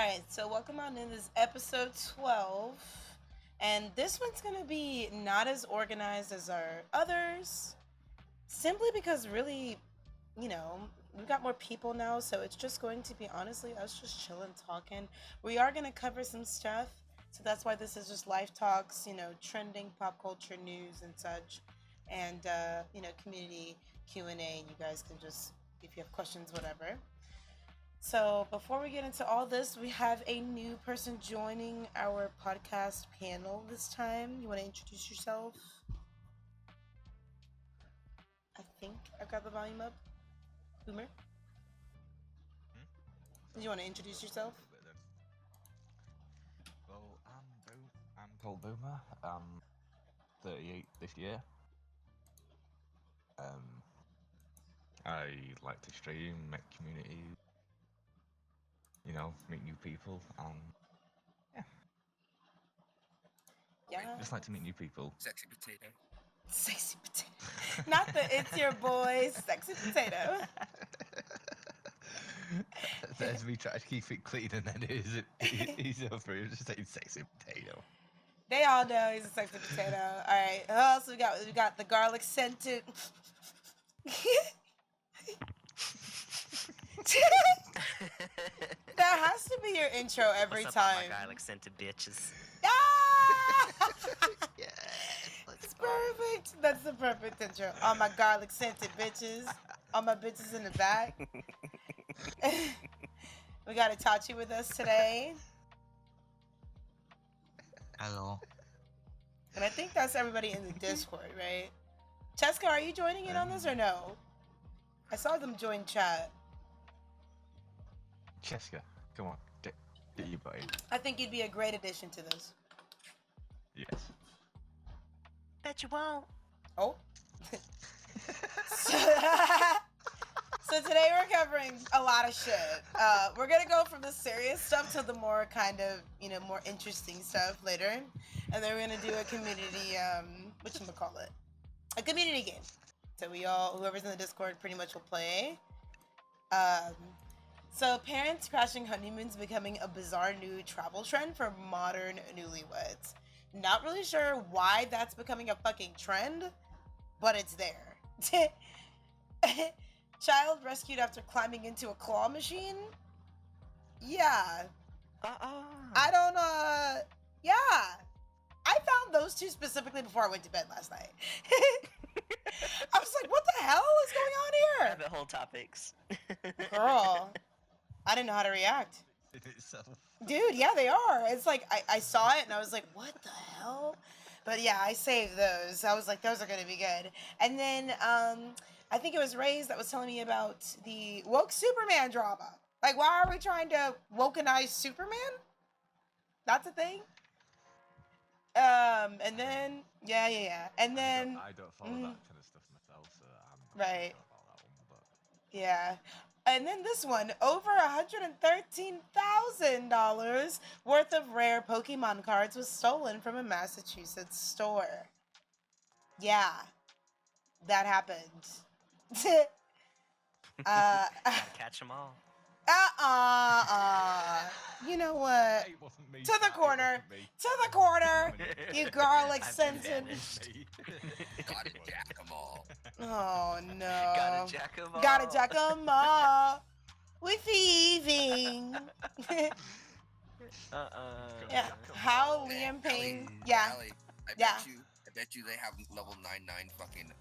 Alright, so welcome on in. This episode 12. And this one's going to be not as organized as our others. Simply because really, we've got more people now. So it's just going to be, honestly, us just chilling, talking. We are going to cover some stuff. So that's why this is just life talks, trending pop culture news and such. And, community Q&A. You guys can just, if you have questions, whatever. So before we get into all this, we have a new person joining our podcast panel this time. You want to introduce yourself? I think I got the volume up. Boomer? Do you want to introduce yourself? Well, I'm called Boomer. I'm 38 this year. I like to stream, make community, meet new people, and Yeah. just like to meet new people. Sexy potato. Sexy potato. Not the it's your boy, sexy potato. There's me trying to keep it clean, and then he's over here just saying sexy potato. They all know he's a sexy potato. All right. Who else we got? We got the garlic scented. That has to be your intro every What's up, time. all my garlic scented bitches. Ah! Yeah, It's perfect. That's the perfect intro. All my garlic scented bitches. All my bitches in the back. We got Itachi with us today. Hello. And I think that's everybody in the Discord, right? Cheska, are you joining in on this or no? I saw them join chat. Cheska, come on, get your butt in. I think you'd be a great addition to this. Yes. Bet you won't. Oh. So today we're covering a lot of shit. We're gonna go from the serious stuff to the more kind of, more interesting stuff later. And then we're gonna do a community, whatchamacallit? A community game. So whoever's in the Discord pretty much will play. So parents crashing honeymoons becoming a bizarre new travel trend for modern newlyweds. Not really sure why that's becoming a fucking trend, but it's there. Child rescued after climbing into a claw machine? Yeah. I don't, yeah. I found those two specifically before I went to bed last night. I was like, what the hell is going on here? Rabbit hole topics. Girl, I didn't know how to react. In itself. Dude, yeah, they are. It's like, I saw it and I was like, what the hell? But yeah, I saved those. I was like, those are going to be good. And then, I think it was Ray's that was telling me about the woke Superman drama. Like, why are we trying to wokenize Superman? That's a thing. And then, yeah. And then... I don't follow that kind of stuff myself, so I'm not right. sure about that one, but... Yeah. And then this one, over $113,000 worth of rare Pokemon cards was stolen from a Massachusetts store. Yeah, that happened. Gotta catch them all. You know what? It wasn't me. To the corner. To the corner. You garlic I've been scented. banished. Gotta jack them all. Oh no. Gotta jack 'em all. Gotta jack 'em all. We're thieving. Yeah. How Liam Payne. Yeah. Alliie, I bet you they have level 99 fucking.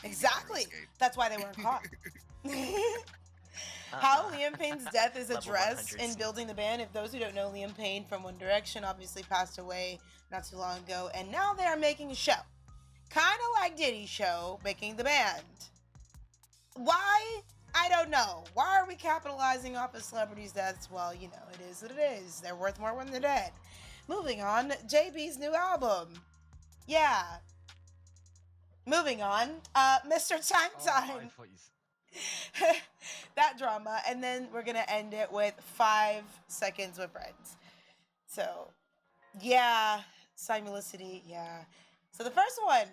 Exactly. escape. That's why they weren't caught. How Liam Payne's death is Level addressed 100 in building the band. If those who don't know, Liam Payne from One Direction obviously passed away not too long ago, and now they are making a show, kind of like Diddy's show, making the band. Why? I don't know. Why are we capitalizing off of celebrities' deaths? Well, it is what it is. They're worth more when they're dead. Moving on, JB's new album. Yeah. Moving on, Mr. Time. I thought you... That drama, and then we're gonna end it with 5 seconds with friends. So, yeah, simulicity, yeah. So the first one,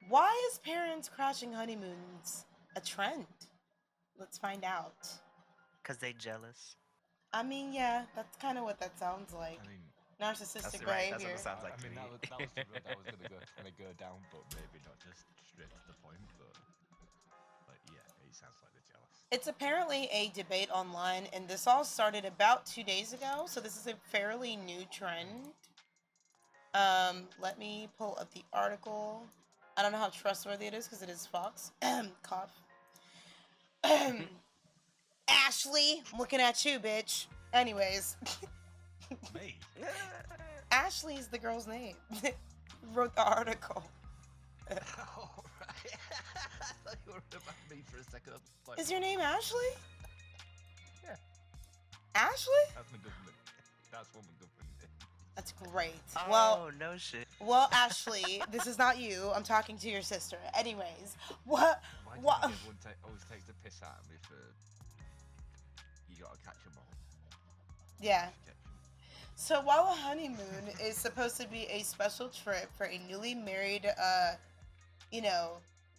why is parents crashing honeymoons a trend? Let's find out. Cause they jealous. I mean, yeah, that's kind of what that sounds like. I mean, Narcissistic right. That's what behavior. it sounds like I to mean me. that was the road I was gonna go down, but maybe not just straight to the point. But yeah, it sounds like they're jealous. It's apparently a debate online, and this all started about 2 days ago, so this is a fairly new trend. Let me pull up the article. I don't know how trustworthy it is because it is Fox. Cough. Ashley, I'm looking at you, bitch. Anyways, Me? Ashley is the girl's name. Wrote the article. Oh, right. I thought you were about me for a second. I was like, Is your name Ashley? Yeah. Ashley? That's my government. That's what my government did. That's great. Oh, Well, no shit. well, Ashley, this is not you. I'm talking to your sister. Anyways, what? Why do What? everyone always takes the piss out of me for you gotta catch them all? Yeah. Catch 'em. So while a honeymoon is supposed to be a special trip for a newly married,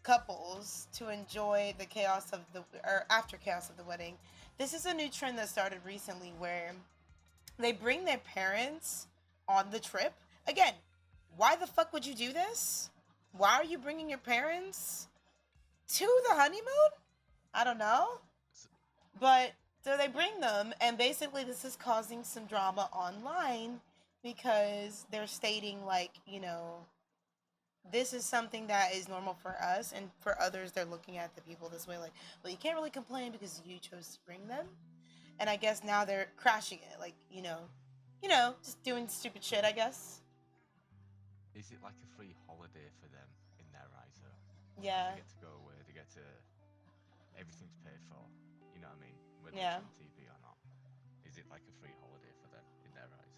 couples to enjoy the chaos of or after chaos of the wedding, this is a new trend that started recently where they bring their parents on the trip. Again, why the fuck would you do this? Why are you bringing your parents to the honeymoon? I don't know. But so they bring them, and basically this is causing some drama online because they're stating, like, this is something that is normal for us, and for others, they're looking at the people this way, like, well, you can't really complain because you chose to bring them. And I guess now they're crashing it, like, just doing stupid shit, I guess. Is it like a free holiday for them in their eyes, though? Yeah. They get to go away. They get to. Everything's paid for. You know what I mean? Whether Yeah. it's on TV or not. Is it like a free holiday for them in their eyes?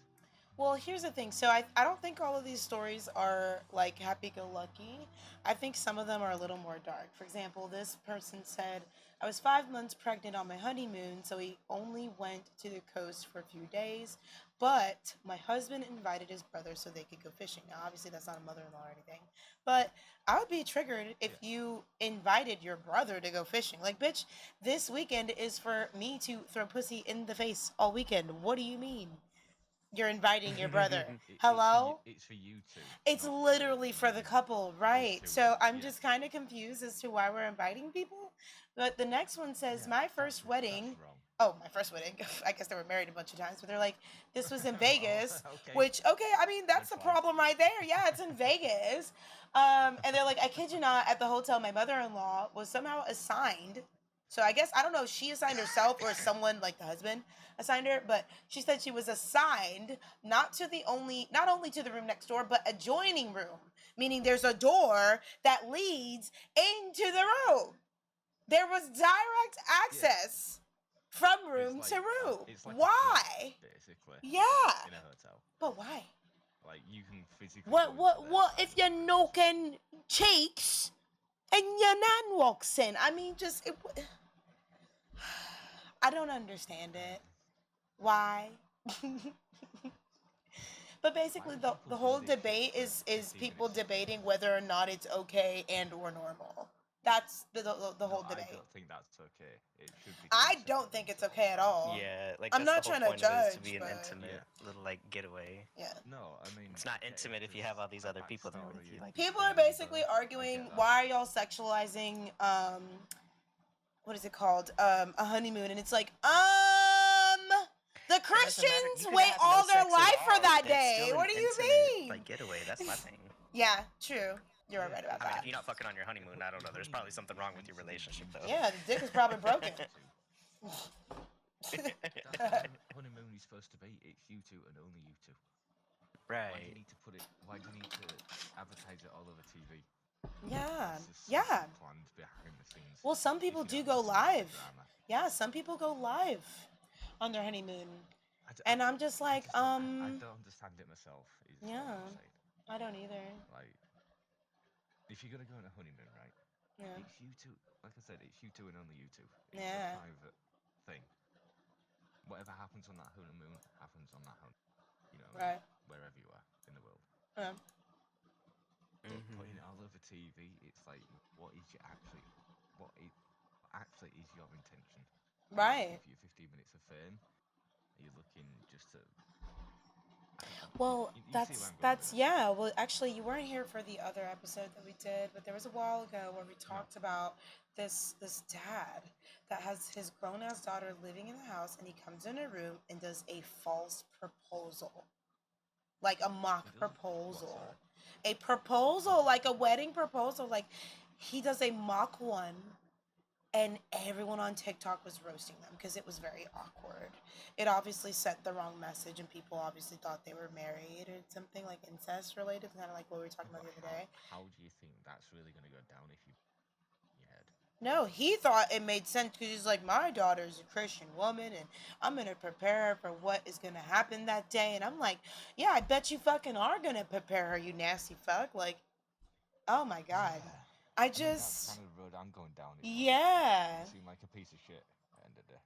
Well, here's the thing. So I don't think all of these stories are like happy-go-lucky. I think some of them are a little more dark. For example, this person said, I was 5 months pregnant on my honeymoon, so we only went to the coast for a few days. But my husband invited his brother so they could go fishing. Now, obviously, that's not a mother-in-law or anything. But I would be triggered if you invited your brother to go fishing. Like, bitch, this weekend is for me to throw pussy in the face all weekend. What do you mean? You're inviting your brother. Hello? It's for you two. It's not literally for the couple, right? two, So I'm yeah. just kind of confused as to why we're inviting people. But the next one says, Yeah, my first wedding. That's wrong. Oh, my first wedding. I guess they were married a bunch of times, but they're like, this was in Vegas, Okay. which, okay, I mean, that's the Red flag. problem right there. Yeah, it's in Vegas. And they're like, I kid you not, at the hotel, my mother-in-law was somehow assigned. So I guess, I don't know if she assigned herself or someone like the husband assigned her, but she said she was assigned not only to the room next door, but adjoining room, meaning there's a door that leads into the room. There was direct access from room It's to room. it's like a Why? flat, basically. Yeah. In a hotel. But why? Like you can physically. What if you're knocking cheeks and your nan walks in? I mean, I don't understand it. Why? But basically, the whole debate is people debating whether or not it's okay and or normal. That's the whole debate. I don't think that's okay. It should be. I don't think it's okay at all. Yeah, like I'm that's not the whole trying to point of it, is to judge, be an but- intimate little like getaway. Yeah. No, I mean. It's not okay, intimate if you have all these other people there with you. Like People are basically arguing, why are y'all sexualizing what is it called? A honeymoon, and it's like, the Christians wait all their life for that day. What do you mean? Like getaway, that's my thing. Yeah, true. You're right about I mean, that. if you're not fucking on your honeymoon, I don't know. There's probably something wrong with your relationship, though. Yeah, the dick is probably broken. That's what honeymoon is supposed to be. It's you two and only you two. Why do you Right. need to put it? Why do you need to advertise it all over TV? Yeah, It's just yeah. something planned behind the scenes. Well, some people If you do know, go it's not live. drama. Yeah, some people go live on their honeymoon. And I'm just like, I don't understand it myself. Is all yeah. I'm saying. I don't either. Like, if you're gonna go on a honeymoon, right? Yeah. It's you two. Like I said, it's you two and only you two. It's Yeah. a private thing. Whatever happens on that honeymoon happens on that honeymoon. You know, Right. wherever you are in the world. Yeah. But putting it all over TV, it's like, what is your actually is your intention? Right. Give you 15 minutes of fame, just to. Well, You see where I'm going with that's this. yeah. Well, actually, you weren't here for the other episode that we did, but there was a while ago where we talked about this dad that has his grown ass daughter living in the house, and he comes in a room and does a false proposal, like a mock It doesn't- proposal, what, a proposal, like a wedding proposal, like he does a mock one. And everyone on TikTok was roasting them because it was very awkward. It obviously sent the wrong message, and people obviously thought they were married or something like incest related, kind of like what we were talking about the other day. How do you think that's really going to go down if you your head? No, he thought it made sense because he's like, my daughter's a Christian woman, and I'm gonna prepare her for what is gonna happen that day. And I'm like, yeah, I bet you fucking are gonna prepare her, you nasty fuck. Like, oh my god. Yeah. I That's just, kind of the road I'm going down. yeah. You seem like a piece of shit at the end of the day.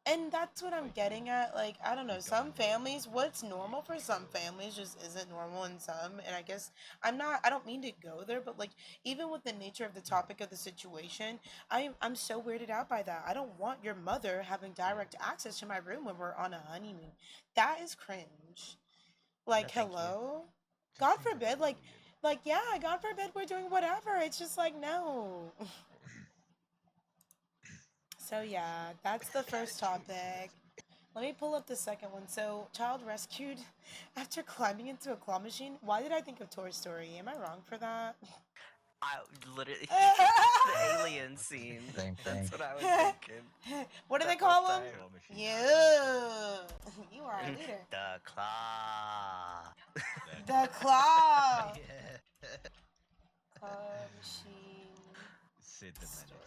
And that's what I'm Like, getting at. Like, I don't know, you some don't know. families, what's normal for some families just isn't normal in some. And I guess I don't mean to go there, but like, even with the nature of the topic of the situation, I'm so weirded out by that. I don't want your mother having direct access to my room when we're on a honeymoon. That is cringe. Like, No, thank you. hello? Just God seems a bit forbid, weird. like, yeah, God forbid we're doing whatever. It's just like, no. So yeah, that's the first topic. Let me pull up the second one. So, child rescued after climbing into a claw machine. Why did I think of Toy Story? Am I wrong for that? I literally the alien scene. Same That's thing. what I was thinking. What do they That whole call him? time. Claw machine. You. You are a leader. The claw. The claw. Yeah. Claw machine. Sid the Menace. Story.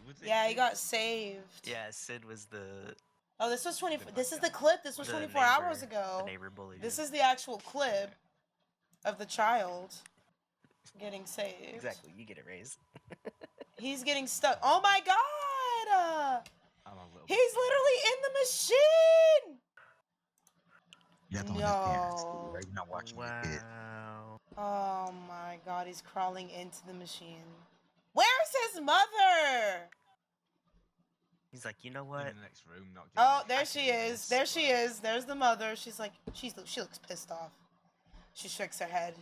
Was it Yeah, he Sid? got saved. Yeah, Sid was the Oh, this was 20. The This is bad the guy. clip. This was the 24 neighbor, hours ago. The neighbor bully. This is the actual clip of the child getting saved. Exactly. You get it, Raise. He's getting stuck. Oh my god! I'm a little He's literally in the machine! That's on his parents. No. Right? You're not watching your kid. Wow. Oh my god, he's crawling into the machine. Where's his mother? He's like, you know in what? the next room, not Oh, getting there I she can do is. this. There she is. There's the mother. She's like, she looks pissed off. She shakes her head.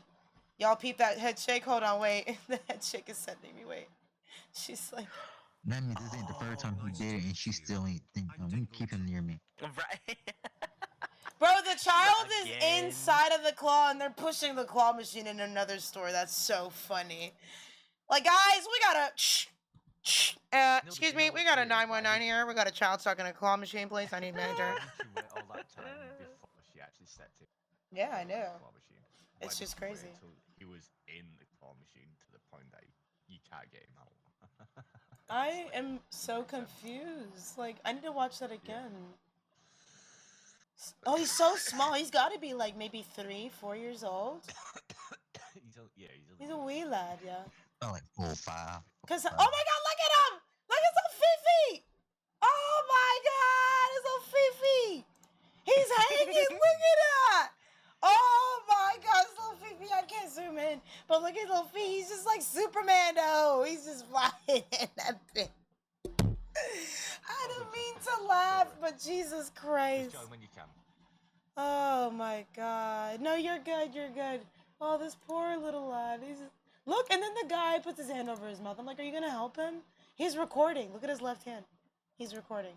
Y'all peep that head shake? Hold on, wait. The head shake is sending me, wait. She's like, That means this ain't the first time he did it, and she still ain't think. Let me keep him near me. Right. bro, the child is Again. inside of the claw and they're pushing the claw machine in another store. That's so funny. Like, guys, we gotta. Excuse me, we got a 919 here. We got a child stuck in a claw machine, please. I need a manager. Why did she wait all that time before she actually stepped in? Yeah, I know. The claw machine? It's Why just did she wait crazy. until he was in the claw machine to the point that you can't get him out. I am so confused. Like, I need to watch that again. Oh, he's so small. He's got to be like maybe 3, 4 years old. He's a wee lad, yeah. Oh, like 4 or 5. Cause oh my god, look at him! Look at his Fifi! Oh my god, his little Fifi! He's hanging. Look at that! Oh my god, his little Fifi! I can't zoom in, but look at his little feet. He's just like Superman, though. He's just flying in that thing. I didn't mean to laugh, but Jesus Christ! Just join when you can. Oh my god! No, you're good. You're good. Oh, this poor little lad. He's look, and then the guy puts his hand over his mouth. I'm like, are you gonna help him? He's recording. Look at his left hand. He's recording.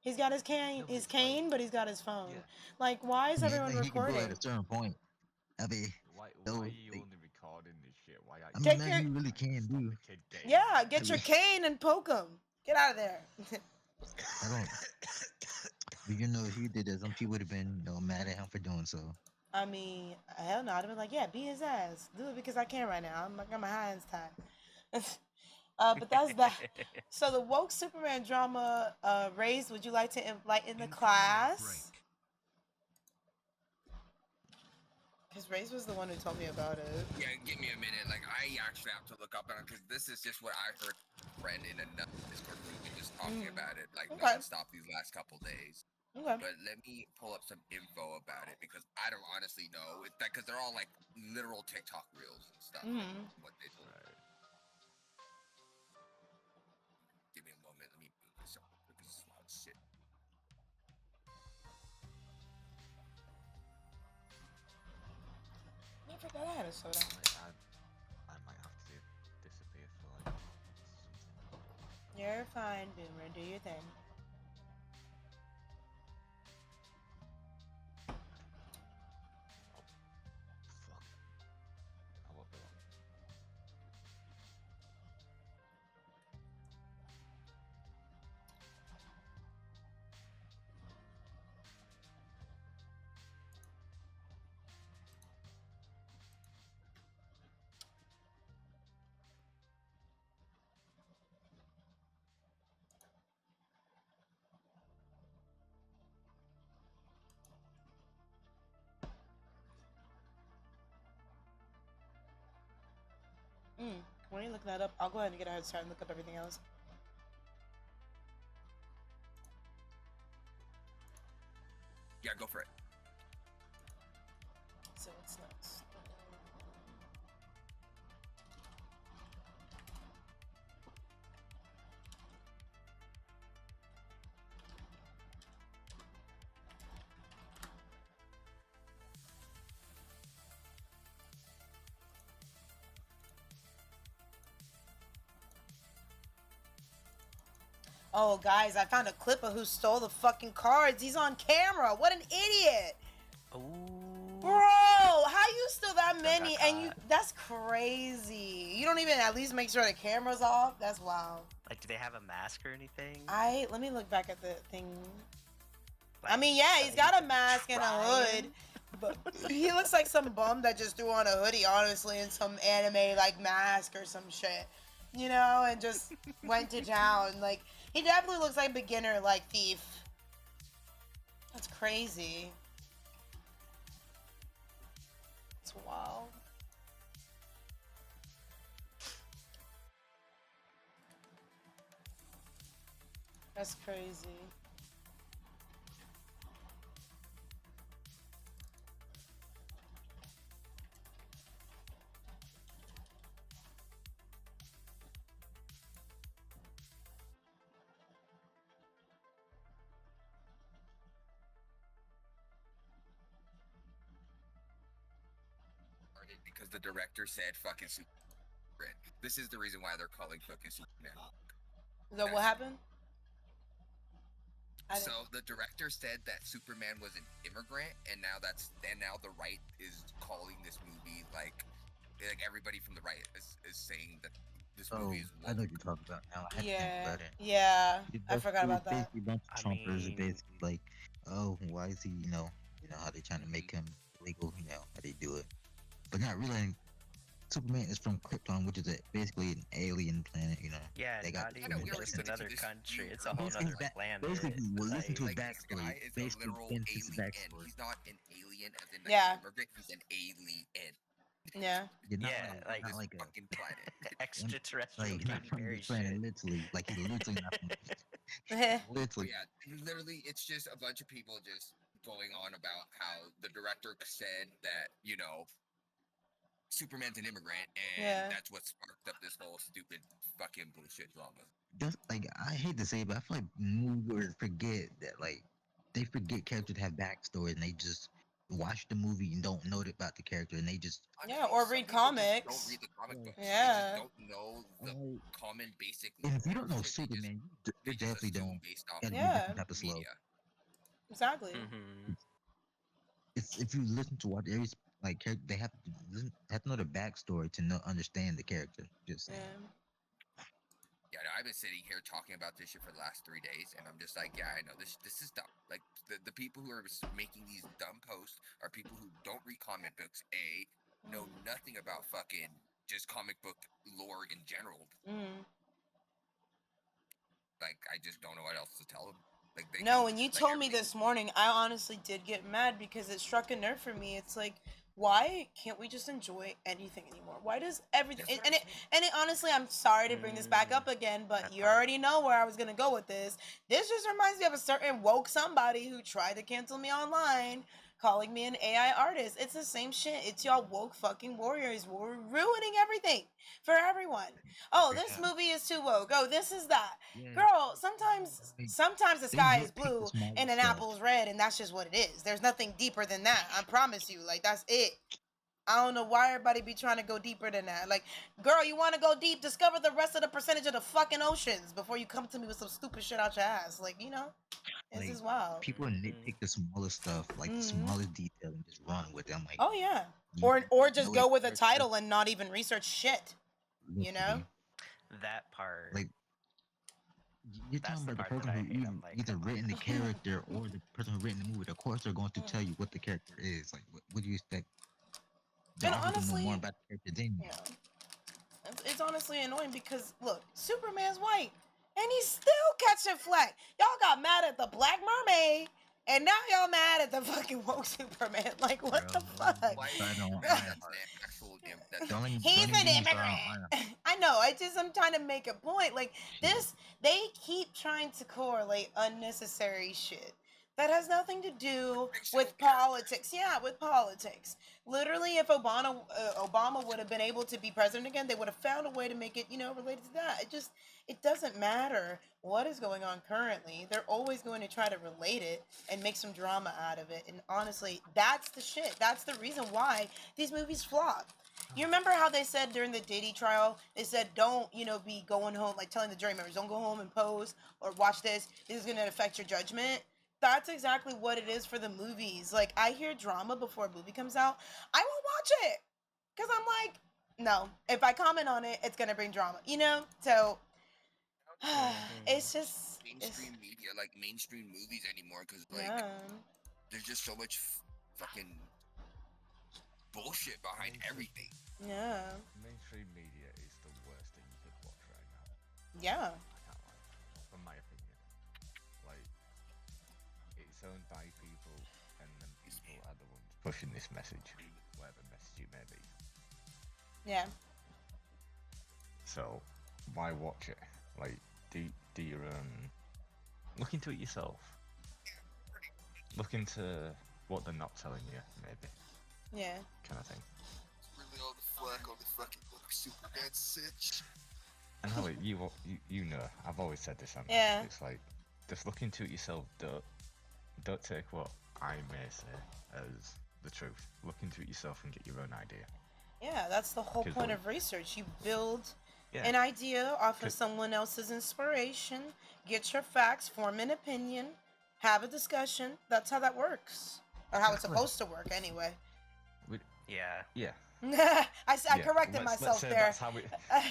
He's got his cane, but he's got his phone. Yeah. Like, why is everyone He can do it recording? at a certain point. I mean, Why no, are you they- only recording this shit? Why are I you mean, Take man, you really can do. the kid game? Yeah, get your cane and poke him. Get out of there. I don't. But you know, if he did that, some people would have been, mad at him for doing so. I mean, hell no. I'd have been like, yeah, beat his ass. Do it because I can right now. I got my hands tied. But that's that. So the woke Superman drama, Raised, would you like to enlighten the class? Because Raised was the one who told me about it. Yeah, give me a minute. Like, I actually have to look up on it because this is just what I heard friend in another Discord group and just talking about it like Okay. nonstop these last couple days. Okay. But let me pull up some info about it because I don't honestly know. It's that because they're all like literal TikTok reels and stuff. Like, what they do. Right. Give me a moment. Let me move this up. This is a lot of shit. got a soda. I might have to disappear for like something. You're fine, Boomer. Do your thing. Fuck. I won't be long. When you look that up, I'll go ahead and get a head start and look up everything else. Yeah, go for it. So what's next? Oh, guys, I found a clip of who stole the fucking cards. He's on camera. What an idiot. Ooh. Bro, how you steal that Still many got and you caught. that's crazy. You don't even at least make sure the camera's off? That's wild. Like, do they have a mask or anything? Let me look back at the thing. I Like, mean, yeah, he's got a mask and a hood, trying? but he looks like some bum that just threw on a hoodie, honestly, and some anime like mask or some shit, you know, and just went to town. Like, he definitely looks like a beginner like thief. That's crazy. It's wild. That's crazy. Because the director said fucking Superman. This is the reason why they're calling fucking Superman. So what happened? So the director said that Superman was an immigrant, and now the right is calling this movie like everybody from the right is saying that this Oh, movie is I know what you're talking about now. I had to think Yeah, about it. yeah, I That's forgot about that. basically a bunch of I Trumpers are mean- basically like, oh, why is he, you know how they trying to make him illegal, how they do it. But not really. Superman is from Krypton, which is basically an alien planet, Yeah, They got not I know, even we already just said that another this- country. you It's a heard whole basically other that- planet. basically, well, listen to his Like, this backstory. guy is a Basically, literal into his alien. backstory. He's not an alien as in Yeah. an immigrant. He's an alien. Yeah. You're not Yeah, like, like- not This like a fucking planet. Extraterrestrial like not Katy from Perry this planet, shit. literally. Like he's literally not from Yeah. But literally. yeah, literally, it's just a bunch of people just going on about how the director said that, Superman's an immigrant, and Yeah. that's what sparked up this whole stupid fucking bullshit drama. Just like I hate to say it, but I feel like movers forget that they forget characters have backstory and they just watch the movie and don't know about the character and they just Yeah, or Some read people just comics. Don't read the comic books. They Yeah. just don't know the oh, common basic. and if you don't know lore shit. They just- Superman, they you just definitely assume don't. based off Gotta be Yeah. different type of slow. media. Exactly. Mm-hmm. It's if you listen to what every character, they have to know the backstory to understand the character. Just saying. Yeah. Yeah, no, I've been sitting here talking about this shit for the last 3 days, and I'm just like, yeah, I know this is dumb. Like the people who are making these dumb posts are people who don't read comic books. Know nothing about fucking just comic book lore in general. Mm. Like I just don't know what else to tell them. Like they No, can- when you like, told me everything- this morning, I honestly did get mad because it struck a nerve for me. It's like, why can't we just enjoy anything anymore? Why does everything That's what and I'm it and it honestly, I'm sorry to bring this back up again, but That you part. already know where I was gonna go with this. This just reminds me of a certain woke somebody who tried to cancel me online, calling me an AI artist. It's the same shit. It's y'all woke fucking warriors. We're ruining everything for everyone. Oh, this Yeah. movie is too woke. Oh, this is that. Yeah. Girl, sometimes the They sky nitpick is the blue smallest and an stuff. apple is red, and that's just what it is. There's nothing deeper than that. I promise you. Like, that's it. I don't know why everybody be trying to go deeper than that. Like, girl, you want to go deep? Discover the rest of the percentage of the fucking oceans before you come to me with some stupid shit out your ass. Like, you know, this Like, is wild. people nitpick the smallest stuff, like the Mhm. smallest detail, and just run with it. I'm like, Oh yeah, you or just know go the with a character, title and not even research shit. You know? literally. That part. Like, you're That's talking the about the part person that I who hate. I'm like, either come on. written the character or the person who written the movie. Of course, they're going to tell you what the character is. Like, what do you expect? The And author to know more honestly, about the character than you. yeah, it's honestly annoying because look, Superman's white and he's still catching flack. Y'all got mad at the Black Mermaid. And now y'all mad at the fucking woke Superman. Like, what the fuck? Why I don't- that's the actual He's don't an even get me started immigrant. on I know. I'm trying to make a point. Like this, they keep trying to correlate unnecessary shit that has nothing to do with politics. Yeah, with politics. Literally, if Obama would have been able to be president again, they would have found a way to make it, related to that. It doesn't matter what is going on currently. They're always going to try to relate it and make some drama out of it. And honestly, that's the shit. That's the reason why these movies flop. You remember how they said during the Diddy trial, they said don't, be going home, like telling the jury members, don't go home and pose or watch this. This is going to affect your judgment. That's exactly what it is for the movies. Like, I hear drama before a movie comes out. I won't watch it. Because I'm like, no. If I comment on it, it's going to bring drama. So, it's just... mainstream media, like mainstream movies anymore, because like Yeah. there's just so much fucking bullshit behind everything. Yeah. Mainstream media is the worst thing you could watch right now. Yeah. I can't lie, from my opinion. Like, it's owned by people, and then people are the ones pushing this message, whatever message it may be. Yeah. So, why watch it? Like, do your look into it yourself. Look into what they're not telling you, maybe, Yeah. kind of thing. Really all the flack on the fucking Superman sitch. And Holly, you know, I've always said this, haven't I? Yeah. It's like, just look into it yourself. Don't take what I may say as the truth. Look into it yourself and get your own idea. Yeah, that's the whole 'Cause, point like, of research. You build Yeah. an idea off of 'Cause- someone else's inspiration, get your facts, form an opinion, have a discussion. That's how that works. Or how it's Exactly. supposed to work, anyway. Yeah. Yeah. I corrected myself let's say there. That's how it,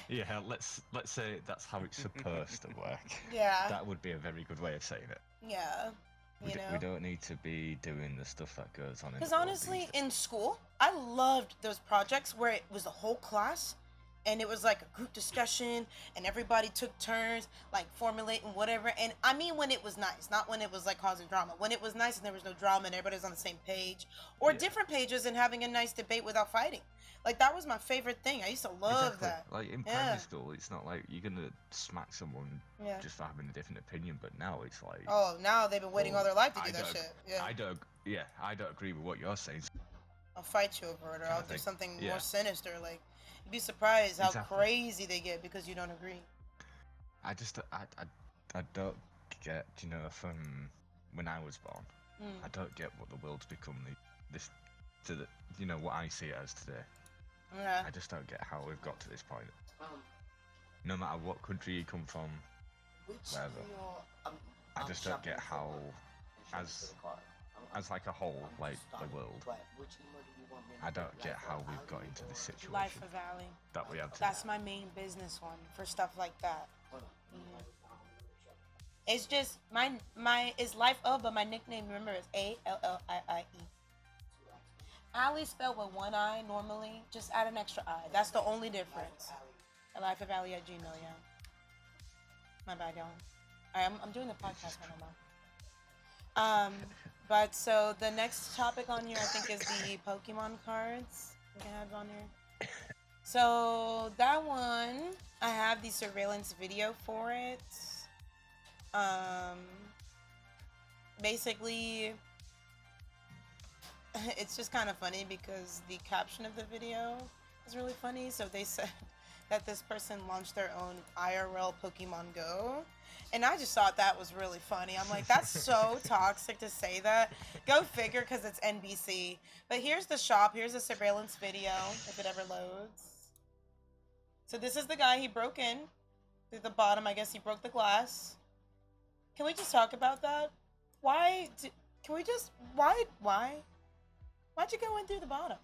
yeah, let's say that's how it's supposed to work. Yeah. That would be a very good way of saying it. Yeah. We don't need to be doing the stuff that goes on in the Because world honestly, these days. in school, I loved those projects where it was the whole class and it was like a group discussion and everybody took turns like formulating whatever. And I mean when it was nice, not when it was like causing drama. When it was nice and there was no drama and everybody was on the same page or Yeah. different pages and having a nice debate without fighting. Like that was my favorite thing. I used to love Exactly. that. Like in Yeah. primary school, it's not like you're gonna smack someone Yeah. just for having a different opinion, but now it's like, Oh, now they've been waiting all their life to do that don't- shit. Yeah. I don't agree with what you're saying. I'll fight you over it, or Kinda I'll do thing. something Yeah. more sinister. Like, you'd be surprised how Exactly. crazy they get because you don't agree. I don't get, from when I was born, I don't get what the world's become what I see it as today. Yeah. I just don't get how we've got to this point. No matter what country you come from, whatever. I just don't get how, as like a whole, like the world, I don't get how we've got into this situation Life-of-Alliie. that we have today. That's my main business one for stuff like that. It's just my is life of, but my nickname, remember, is Alliie. Allie spelled with one I normally. Just add an extra I. That's the only difference. Lifeofalliie at Gmail, yeah. My bad, y'all. Alright, I'm doing the podcast right now. But so the next topic on here, I think, is the Pokemon cards we have on here. So that one, I have the surveillance video for it. Basically, it's just kind of funny because the caption of the video is really funny. So they said, that this person launched their own IRL Pokemon Go. And I just thought that was really funny. I'm like, that's so toxic to say that. Go figure, because it's NBC. But here's the shop. Here's a surveillance video, if it ever loads. So this is the guy. He broke in through the bottom. I guess he broke the glass. Can we just talk about that? Why'd you go in through the bottom?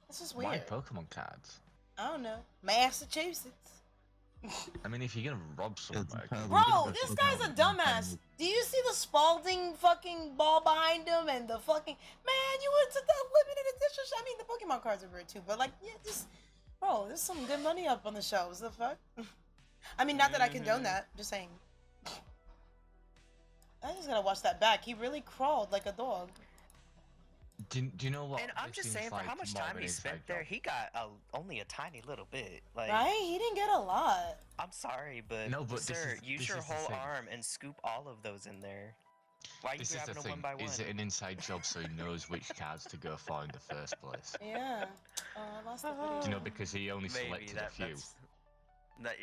This is weird. Why Pokemon cards? I don't know. Massachusetts. I mean, if you're gonna rob somewhere, Bro, this guy's a dumbass. Do you see the Spalding fucking ball behind him and the fucking man? You went to that limited edition. I mean, the Pokemon cards are weird too, but like, yeah, just bro, there's some good money up on the shelves. The fuck? I mean, not that I condone that. Just saying. I just gotta watch that back. He really crawled like a dog. Do you know what? And I'm just saying, for how much time he spent there, he got only a tiny little bit. Like, right? He didn't get a lot. I'm sorry, but, no, but sir, use this your is the whole thing. arm and scoop all of those in there. Why are you This is grabbing the them one thing. by one? Is it an inside job so he knows which cards to go for in the first place? Yeah. Oh, I lost the video. Do you know, because he only selected a few.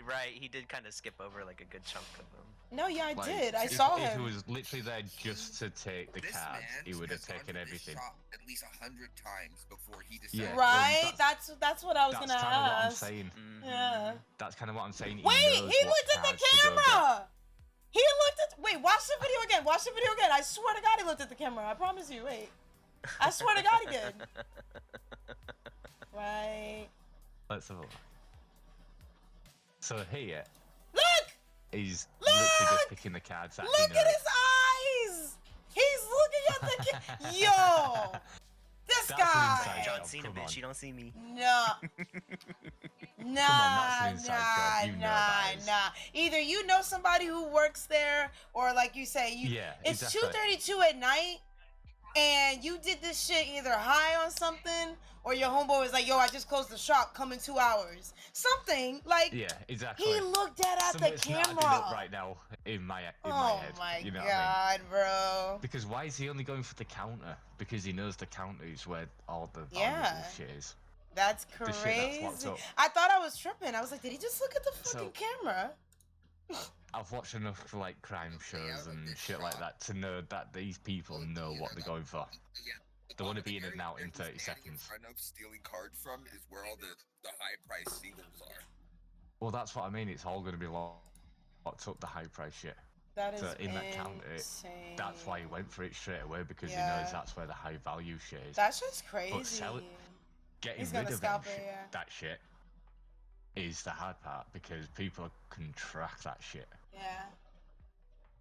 Right, he did kind of skip over like a good chunk of them. No, yeah, I Like, did. I if, saw if him. he was literally there just to take the This cards, man he would have has gone taken to this everything. shop at least 100 times before he decided. Yeah, Right? well, That's what I was That's gonna kind of what I'm ask. saying. Yeah. That's kind of what I'm saying. Wait, he knows what looked at the cards to go get. camera. He looked at. Wait, watch the video again. Watch the video again. I swear to God, he looked at the camera. I promise you. Wait. I swear to God, he did. Right. Let's have a look. So here, Look! he's Look! literally just picking the cards that Look he at knows. his eyes! He's looking at the Yo! This That's an guy! inside John job, Cena, come bitch, on. you don't see me. Nah. that's an inside job. You know that is. nah. Either you know somebody who works there, or like you say, Yeah, it's exactly. 2:32 at night, and you did this shit either high on something, or your homeboy was like, yo, I just closed the shop, come in 2 hours. Something, like, Yeah, exactly. he looked at Something the that's not adding camera. up right now in my head. Oh my You know God, what I mean? bro. Because why is he only going for the counter? Because he knows the counter is where all the Yeah. valuable shit is. That's The shit that's locked crazy. up. I thought I was tripping. I was like, did he just look at the So- fucking camera? I've watched enough like crime shows and shit like that to know that these people know what they're going for. Yeah. They want to be in area and out where in he's 30 standing seconds. In front of stealing cards from is where all the high price singles are. Well, that's what I mean. It's all going to be locked up, the high price shit. That is So in that counter, insane. That's why he went for it straight away, because he Yeah. knows that's where the high value shit is. That's just crazy. sell it- Getting He's rid gonna of them scalp it, shit, yeah. that shit is the hard part, because people can track that shit. Yeah.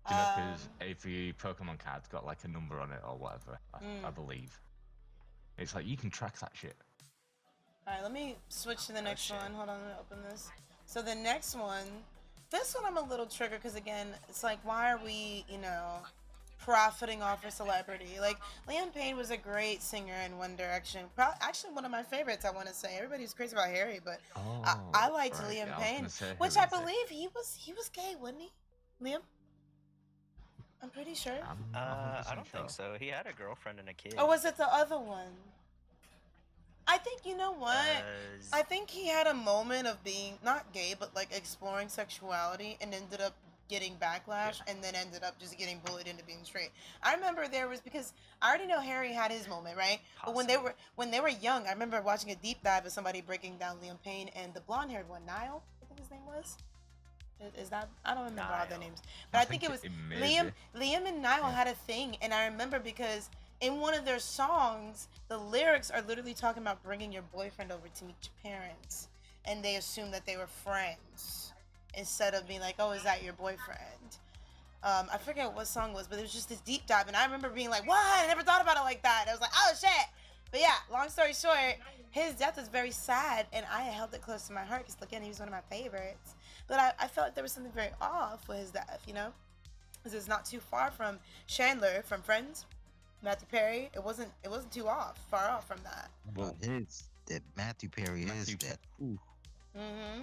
Do you know, because if your Pokemon card's got like a number on it or whatever, I believe, it's like you can track that shit. Alright, let me switch to the next shit. one. Hold on, let me open this. So the next one, this one I'm a little triggered because again, it's like, why are we, profiting off a celebrity? Like, Liam Payne was a great singer in One Direction. Actually, one of my favorites, I want to say. Everybody's crazy about Harry, but I liked right, Liam yeah, I was Payne, gonna say, who which is I it? believe he was gay, wasn't he? Liam? I'm pretty sure. I'm not I don't 100% think sure. so. He had a girlfriend and a kid. Or was it the other one? I think, you know what? I think he had a moment of being not gay, but like exploring sexuality, and ended up getting backlash, and then ended up just getting bullied into being straight. I remember there was, because I already know Harry had his moment, right? But when they were young, I remember watching a deep dive of somebody breaking down Liam Payne and the blonde-haired one, Niall, I think his name was. Is that, I don't remember all their Niall. names, but I think it was may Liam. be. Liam and Niall had a thing, and I remember because in one of their songs, the lyrics are literally talking about bringing your boyfriend over to meet your parents, and they assume that they were friends instead of being like, oh, is that your boyfriend? I forget what song it was, but it was just this deep dive, and I remember being like, what? I never thought about it like that. And I was like, oh shit. But yeah, long story short, his death is very sad, and I held it close to my heart because again, he was one of my favorites. But I felt like there was something very off with his death, because it's not too far from Chandler from Friends, Matthew Perry. It wasn't too far off from that. Well, that Matthew Perry is that. Ooh.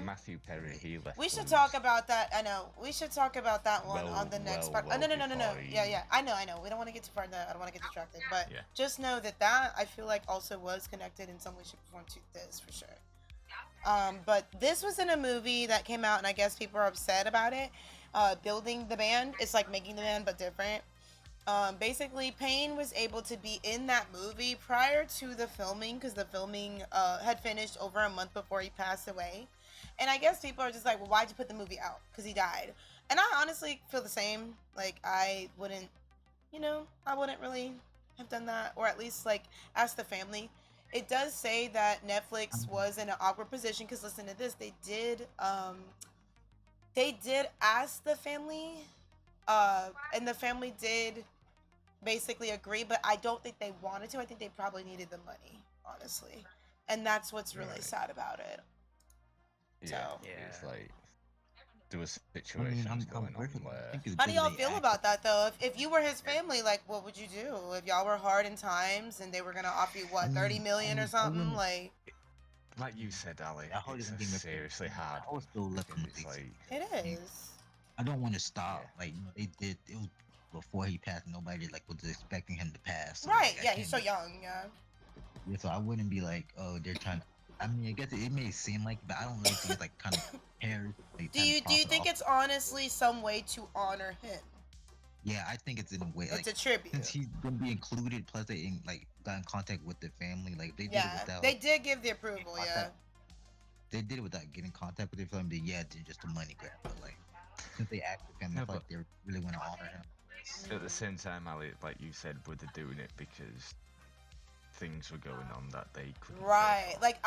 Matthew Perry, he left. We should films talk about that. I know. We should talk about that one on the next part. well Oh, no. before Yeah. I know. We don't want to get too far into that. I don't want to get distracted. But Yeah. just know that I feel like also was connected in some way, shape, or form to this for sure. But this was in a movie that came out, and I guess people are upset about it. Building the band. It's like making the band, but different. Basically, Payne was able to be in that movie prior to the filming, because the filming had finished over a month before he passed away. And I guess people are just like, well, why'd you put the movie out? Because he died. And I honestly feel the same. Like, I wouldn't really have done that, or at least, like, ask the family. It does say that Netflix was in an awkward position, because listen to this, they did ask the family, and the family did basically agree, but I don't think they wanted to. I think they probably needed the money, honestly. And that's what's really sad about it. Yeah, So. it's like there was situations going on where. How do y'all feel about that, though? If you were his family, like, what would you do if y'all were hard in times and they were gonna offer you what, 30 million or something? Like you said, Alliie, it's seriously hard. I was still looking. It is. I don't want to stop. Like they did. It was before he passed. Nobody like was expecting him to pass. So, Right? Like, Yeah, he's so young. Yeah. Yeah, so I wouldn't be like, oh, they're trying to. I mean, I guess it may seem like, but I don't really think it's like kind of cares. Like, Do you think it's honestly some way to honor him? Yeah, I think it's in a way. It's like, a tribute. Since he's gonna be included, plus they got in contact with the family. Like they did it without. They did give the approval. Yeah. They did it without getting in contact with the family. Yeah, it's just a money grab, but like since they asked the family, like they really want to honor him. At the same time, Alliie, like you said, were they doing it because things were going on that they couldn't. Right. Like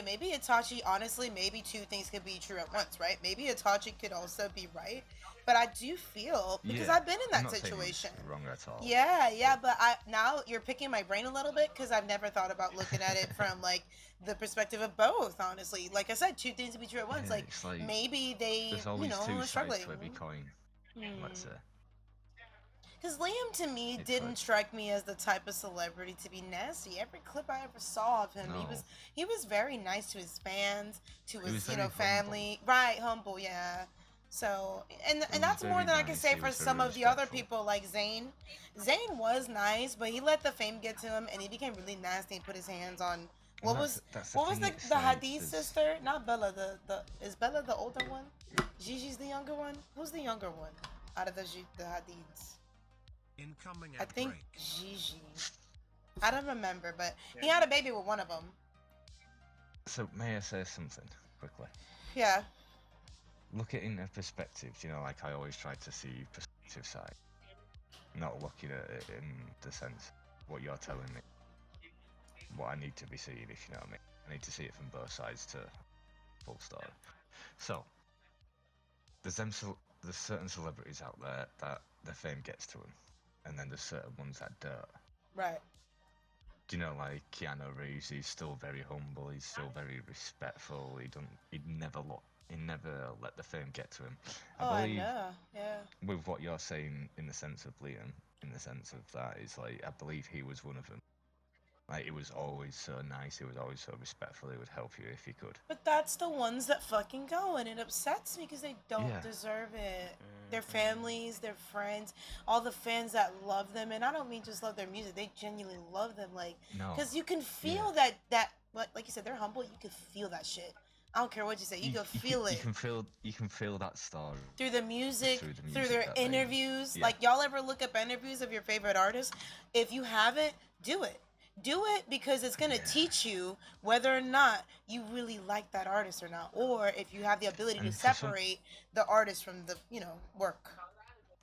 maybe Itachi, honestly, maybe two things could be true at once, right? Maybe Itachi could also be right. But I do feel, because I've been in that situation. Wrong at all. Yeah, but now you're picking my brain a little bit, because I've never thought about looking at it from like the perspective of both, honestly. Like I said, two things to be true at once. Yeah, like maybe they, there's always two struggling. sides to every coin. Let's say. Because Liam, to me, didn't strike me as the type of celebrity to be nasty. Every clip I ever saw of him, he was very nice to his fans, to his family. Humble. Right, humble, yeah. So, and that's more than I can say for some of the other people, like Zayn. Zayn was nice, but he let the fame get to him, and he became really nasty and put his hands on. What was the Hadid sister? Not Bella. Is Bella the older one? Gigi's the younger one. Who's the younger one out of the Hadids? Incoming I think Gigi. I don't remember, but he had a baby with one of them. So may I say something quickly? Yeah. Look at it in a perspective, like I always try to see perspective side. Not looking at it in the sense what you're telling me. What I need to be seeing, if you know what I mean. I need to see it from both sides to full story. So there's certain celebrities out there that the fame gets to them, and then there's certain ones that don't. Right. Like Keanu Reeves, he's still very humble, he's still very respectful, he never let the fame get to him. I know, yeah. With what you're saying in the sense of Liam, in the sense of that, is like, I believe he was one of them. Like, he was always so nice, he was always so respectful, he would help you if he could. But that's the ones that fucking go, and it upsets me because they don't deserve it. Their families, their friends, all the fans that love them, and I don't mean just love their music, they genuinely love them, like, because you can feel that, like you said, they're humble, you can feel that shit. I don't care what you say, you can feel it. You can feel that story. Through the music, through their interviews. Like, y'all ever look up interviews of your favorite artists? If you haven't, do it. Do it because it's going to teach you whether or not you really like that artist or not. Or if you have the ability to separate the artist from the, work.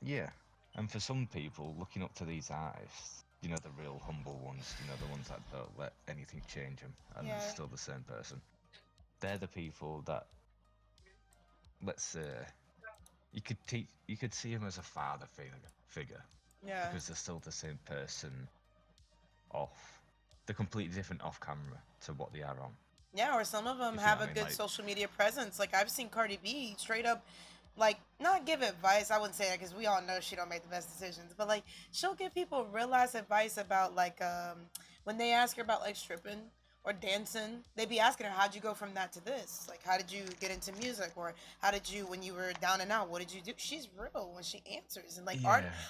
Yeah. And for some people, looking up to these artists, the real humble ones, the ones that don't let anything change them and they're still the same person. They're the people that, let's say, you could see him as a father figure. Yeah. Because they're still the same person off. They're completely different off camera to what they are on. Yeah, or some of them have a good social media presence. Like, I've seen Cardi B straight up, like, not give advice. I wouldn't say that because we all know she don't make the best decisions. But, like, she'll give people real-ass advice about, like, when they ask her about, like, stripping. or dancing, they'd be asking her, how'd you go from that to this? Like, how did you get into music? Or how did you, when you were down and out, what did you do? She's real when she answers. And like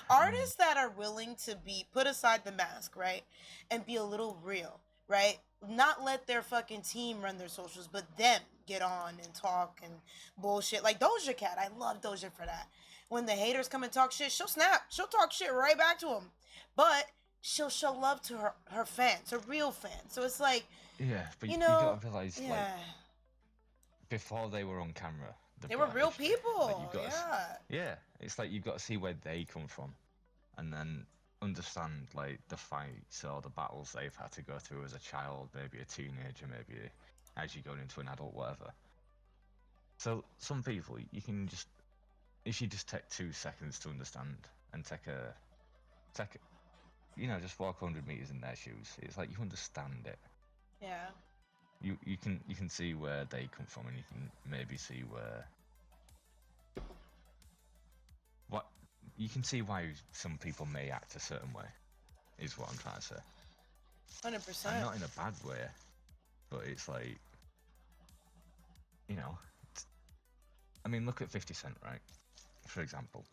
artists that are willing to be, put aside the mask, right? And be a little real, right? Not let their fucking team run their socials, but them get on and talk and bullshit. Like Doja Cat, I love Doja for that. When the haters come and talk shit, she'll snap. She'll talk shit right back to them. But she'll show love to her fans, her real fans. So it's like, yeah, but you you know, gotta realize, like, before they were on camera, they were real history. people. Like, Yeah, it's like you've got to see where they come from, and then understand like the fights or the battles they've had to go through as a child, maybe a teenager, maybe as you're going into an adult, whatever. So some people, you can just, if you just take 2 seconds to understand and take a, just walk 100 meters in their shoes, it's like you understand it. Yeah. You can see where they come from, and you can maybe see you can see why some people may act a certain way, is what I'm trying to say. 100%. And not in a bad way, but it's like, I mean, look at 50 Cent, right? For example,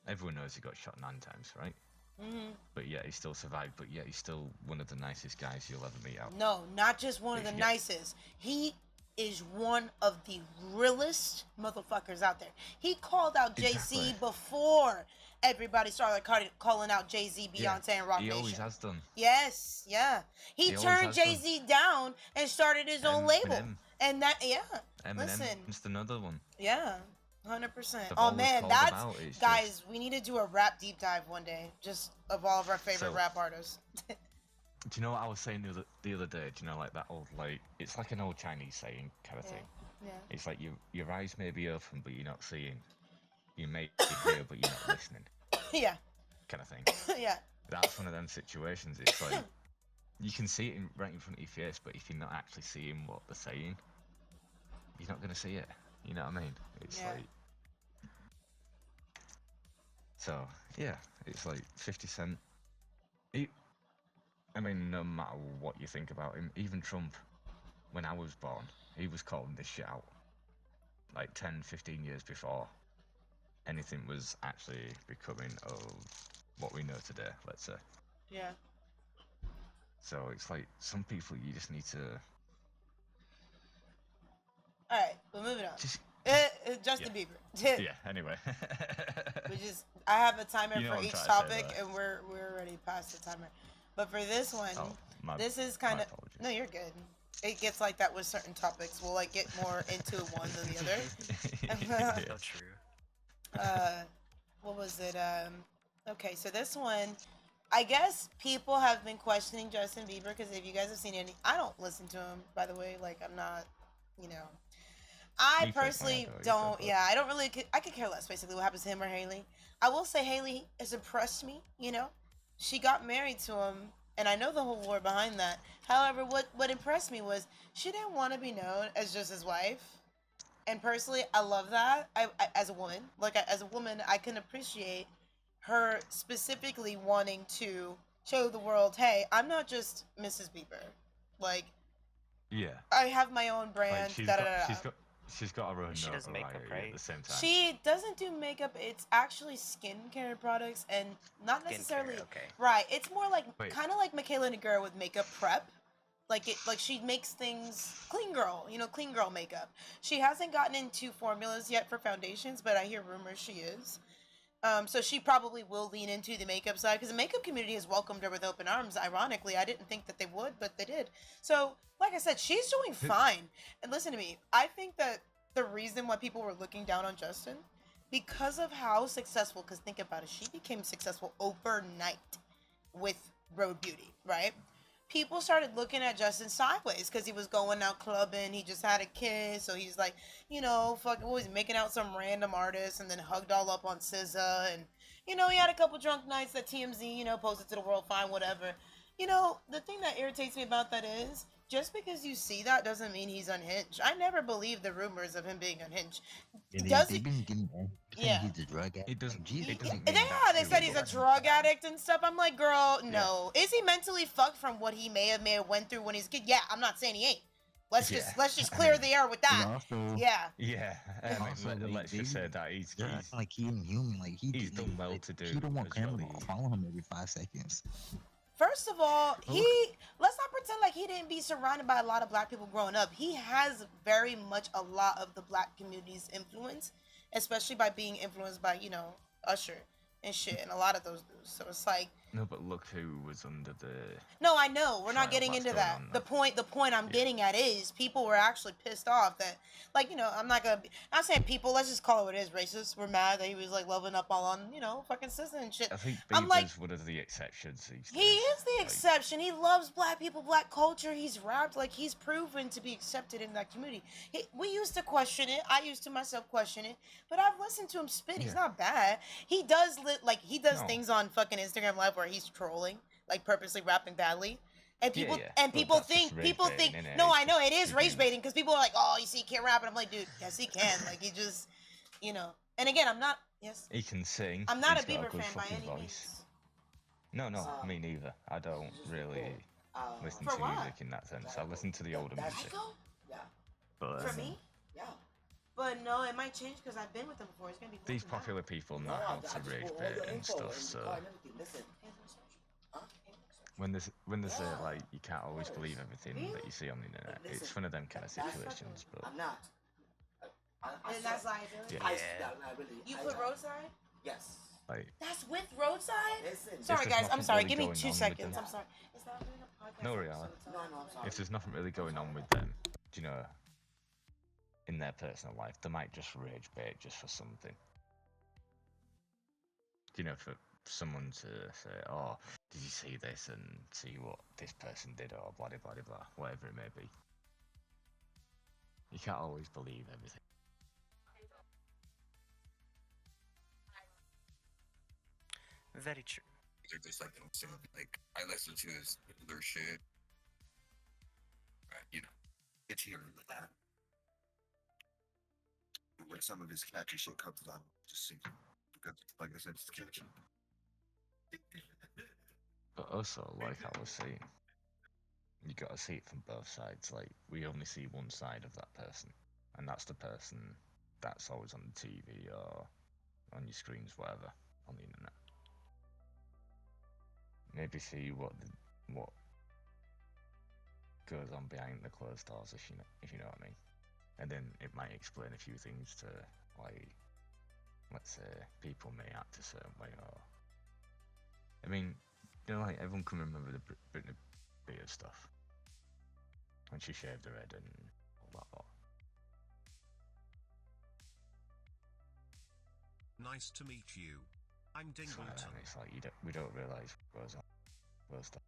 everyone knows he got shot 9 times, right? Mm-hmm. But yet he still survived, but yet he's still one of the nicest guys you'll ever meet out. No, not just one of the nicest. He is one of the realest motherfuckers out there. He called out Jay-Z before everybody started calling out Jay-Z, Beyonce, and Roc Nation. He always has done. Yes, yeah. He turned Jay-Z down and started his own label. And that, Eminem's another one. Yeah. 100%. Oh man, guys, we need to do a rap deep dive one day, just of all of our favorite rap artists. Do you know what I was saying the other day? Do you know, like that old, like, it's like an old Chinese saying kind of thing. Yeah. It's like your eyes may be open, but you're not seeing. You may hear, but you're not listening. Yeah. Kind of thing. Yeah. That's one of them situations. It's like you can see it right in front of your face, but if you're not actually seeing what they're saying, you're not gonna see it. You know what I mean? It's like. So, yeah, it's like 50 Cent. I mean, no matter what you think about him, even Trump, when I was born, he was calling this shit out. Like 10, 15 years before anything was actually becoming of what we know today, let's say. Yeah. So it's like, some people you just need to... Alright, we're moving on. Justin Bieber. Yeah, anyway. I have a timer for each topic, and we're already past the timer. But for this one, this is kind of... No, you're good. It gets like that with certain topics. We'll like get more into one than the other. So true. What was it? Okay, so this one, I guess people have been questioning Justin Bieber because if you guys have seen any, I don't listen to him, by the way. Like, I'm not, I personally don't. Yeah, I don't really. I could care less, basically, what happens to him or Haley. I will say Haley has impressed me. She got married to him, and I know the whole lore behind that. However, what impressed me was she didn't want to be known as just his wife. And personally, I love that. I as a woman, I can appreciate her specifically wanting to show the world, hey, I'm not just Mrs. Bieber. Like, yeah, I have my own brand. Like she's got her own. She does makeup, right? At the same time. She doesn't do makeup. It's actually skincare products, and not necessarily. Okay. Right. It's more like kind of like Michaela Negura with makeup prep. Like she makes things clean girl makeup. She hasn't gotten into formulas yet for foundations, but I hear rumors she is. So she probably will lean into the makeup side because the makeup community has welcomed her with open arms. Ironically, I didn't think that they would, but they did. So, like I said, she's doing fine. And listen to me, I think that the reason why people were looking down on Justin, because of how successful, because think about it, she became successful overnight with Road Beauty, right? People started looking at Justin sideways because he was going out clubbing. He just had a kid, so he's like, fucking always making out some random artist and then hugged all up on SZA. And, he had a couple drunk nights that TMZ, posted to the world, fine, whatever. You know, the thing that irritates me about that is, just because you see that doesn't mean he's unhinged. I never believed the rumors of him being unhinged. Yeah, Does they've he? been getting Yeah. He's a drug addict. It doesn't. Jesus. It doesn't Yeah, mean that they said he's a drug addict and stuff. I'm like, girl, no. Is he mentally fucked from what he may have went through when he's a kid? Yeah, I'm not saying he ain't. Let's just clear the air with that. Also, yeah. Yeah. Also, let's just say that he's like he inhuman. Like he's done well to do. He don't want as well. cameras following him every 5 seconds. First of all, let's not pretend like he didn't be surrounded by a lot of black people growing up. He has very much a lot of the black community's influence, especially by being influenced by, you know, Usher and shit, and a lot of those dudes. So it's like, no, but look who was under the. No, I know we're not getting into that. On, the point I'm getting at is people were actually pissed off that, like, you know, I'm saying people. Let's just call it what it is. Racist. We're mad that he was like loving up all on, you know, fucking sister and shit. I think I'm Bieber's like, one of the exceptions. He is the exception. He loves black people, black culture. He's rapped like he's proven to be accepted in that community. We used to question it. I used to myself question it, but I've listened to him spit. He's not bad. He does things on fucking Instagram Live where he's trolling, like purposely rapping badly. And people people think no, I know it is rage baiting because people are like, oh, you see, he can't rap, and I'm like, dude, yes, he can. Like, he just, you know. And again, I'm not. Yes. He can sing. I'm not He's a got Bieber good fan by fucking any voice. means. No, me neither. I don't really listen to music in that sense. I listen to the older music. But for me? Yeah. But no, it might change because I've been with them before. It's gonna be these popular people know how to rage bait and stuff, so when they say like you can't always believe everything that you see on the internet, it's one of them kind of situations. But and that's liability. Yeah. You put roadside? Yes. Like, That's with roadside? Listen. Sorry If there's guys, I'm nothing sorry. really Give me going 2 on with seconds. them. I'm sorry. Is that doing a podcast? No, reality. No, I'm sorry. If there's nothing really going on with them, do you know, in their personal life, they might just rage bait just for something. You know, for someone to say, oh, did you see this and see what this person did, or blah, blah, blah, blah, whatever it may be. You can't always believe everything. Very true. They're just like, I listen to his older shit. You know, it's here and that. When some of his catchy shit comes on, just sing because, like I said, it's catchy. But also, like I was saying, you gotta see it from both sides. Like, we only see one side of that person, and that's the person that's always on the TV or on your screens, whatever, on the internet. Maybe see what goes on behind the closed doors, if you know what I mean. And then it might explain a few things to, like, let's say people may act a certain way, or I mean, you know, like everyone can remember the Britney Spears stuff when she shaved her head and all that lot. Nice to meet you. I'm Dingleton. So, it's like we don't realise what goes on,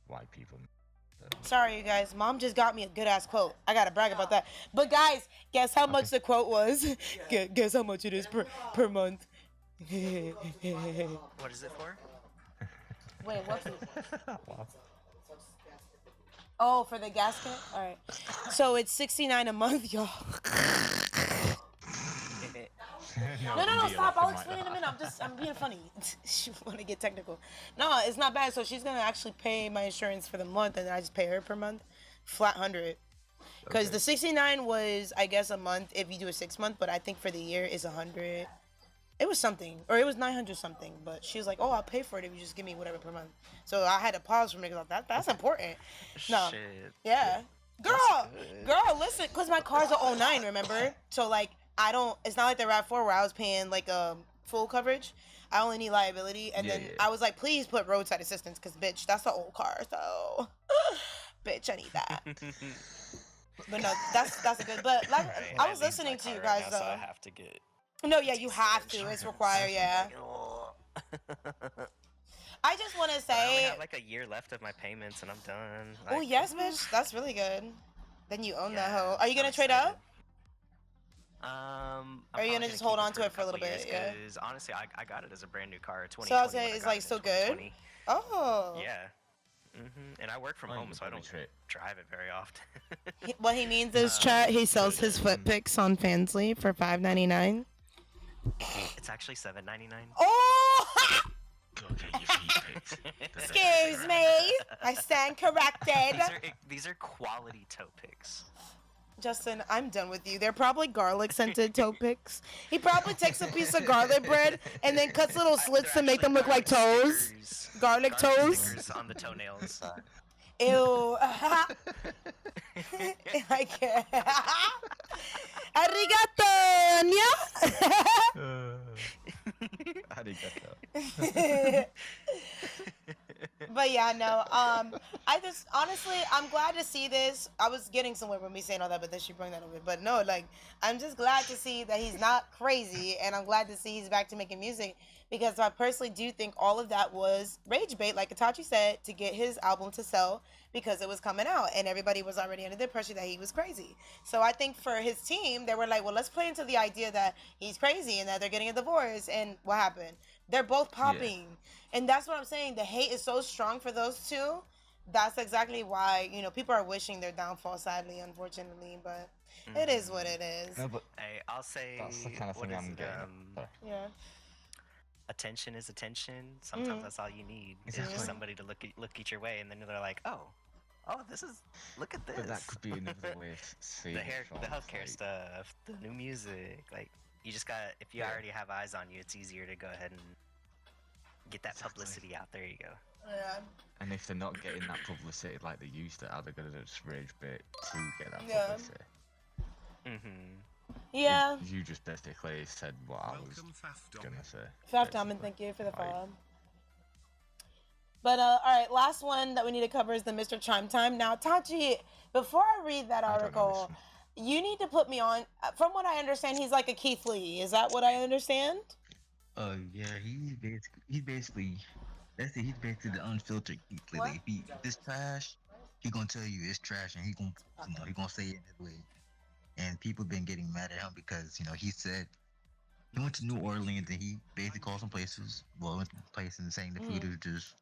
why people. Sorry, you guys. Mom just got me a good ass quote. I gotta brag about that. But guys, guess how much the quote was? Guess how much it is per month. What is it for? Wait, what's it? Oh, for the gas tank? Alright. So it's $69 a month, y'all. No, stop. I'll explain in a minute. I'm being funny. She want to get technical. No, it's not bad. So she's going to actually pay my insurance for the month, and then I just pay her per month. Flat 100. Because the 69 was, I guess, a month if you do a 6-month, but I think for the year is 100. It was something, or it was 900 something, but she was like, oh, I'll pay for it if you just give me whatever per month. So I had to pause for a minute. That's important. No. Shit. Yeah. Girl, listen, because my car's a 09, remember? So, like, it's not like the RAV4 where I was paying, like, full coverage. I only need liability. And then I was like, please put roadside assistance, because, bitch, that's the old car, so, bitch, I need that. But no, that's a good, but, like, I was listening to you guys, now, though. So I have to get... No, yeah, you have to. It's required, yeah. I just want to say... I only have, like, a year left of my payments, and I'm done. Like, oh, yes, bitch. That's really good. Then you own that hoe. Are you going to trade up? Or are you gonna just hold on to it for a little bit? Yeah. Because honestly, I got it as a brand new car, 2020. So I'll say it's like still good. 2020. Oh. Yeah. And I work from Well, home, so I don't trip. drive it very often. What he means is, chat, he sells his foot pics on Fansly for $5.99. It's actually $7.99. Oh! Go get your feet picked. Excuse me. I stand corrected. These are quality toe picks. Justin, I'm done with you. They're probably garlic scented toe picks. He probably takes a piece of garlic bread and then cuts little slits to make them look like toes. Garlic toes. Stickers on the toenails. Ew. I can't. Arigato, Anya. Arigato. But yeah, no. I just honestly, I'm glad to see this. I was getting somewhere with me saying all that, but then she brought that over. But no, like, I'm just glad to see that he's not crazy, and I'm glad to see he's back to making music, because I personally do think all of that was rage bait, like Itachi said, to get his album to sell because it was coming out, and everybody was already under the impression that he was crazy. So I think for his team, they were like, well, let's play into the idea that he's crazy and that they're getting a divorce. And what happened? They're both popping. Yeah. And that's what I'm saying. The hate is so strong for those two. That's exactly why, you know, people are wishing their downfall, sadly, unfortunately. But it is what it is. No, but hey, I'll say that's the kind of thing I'm getting. Yeah. Attention is attention. Sometimes that's all you need. Exactly. Is just somebody to look at your way, and then they're like, oh, this is, look at this. But that could be another way of seeing the healthcare stuff, the new music. Like, you just gotta, if you already have eyes on you, it's easier to go ahead and get that publicity out. There you go. Yeah. And if they're not getting that publicity like they used to, are they gonna just rage bait to get that publicity? Yeah. You just basically said what I was gonna say. Faf Diamond, thank you for the follow. But all right, last one that we need to cover is the Mr. Chime Time. Now, Tachi, before I read that article, you need to put me on. From what I understand, he's like a Keith Lee. Is that what I understand? Yeah, he's basically that's it. He's basically the unfiltered Keith Lee. Like, if it's trash, he gonna tell you it's trash, and he gonna say it that way. And people been getting mad at him because, you know, he said he went to New Orleans and he basically called some places, went to places saying the food is just,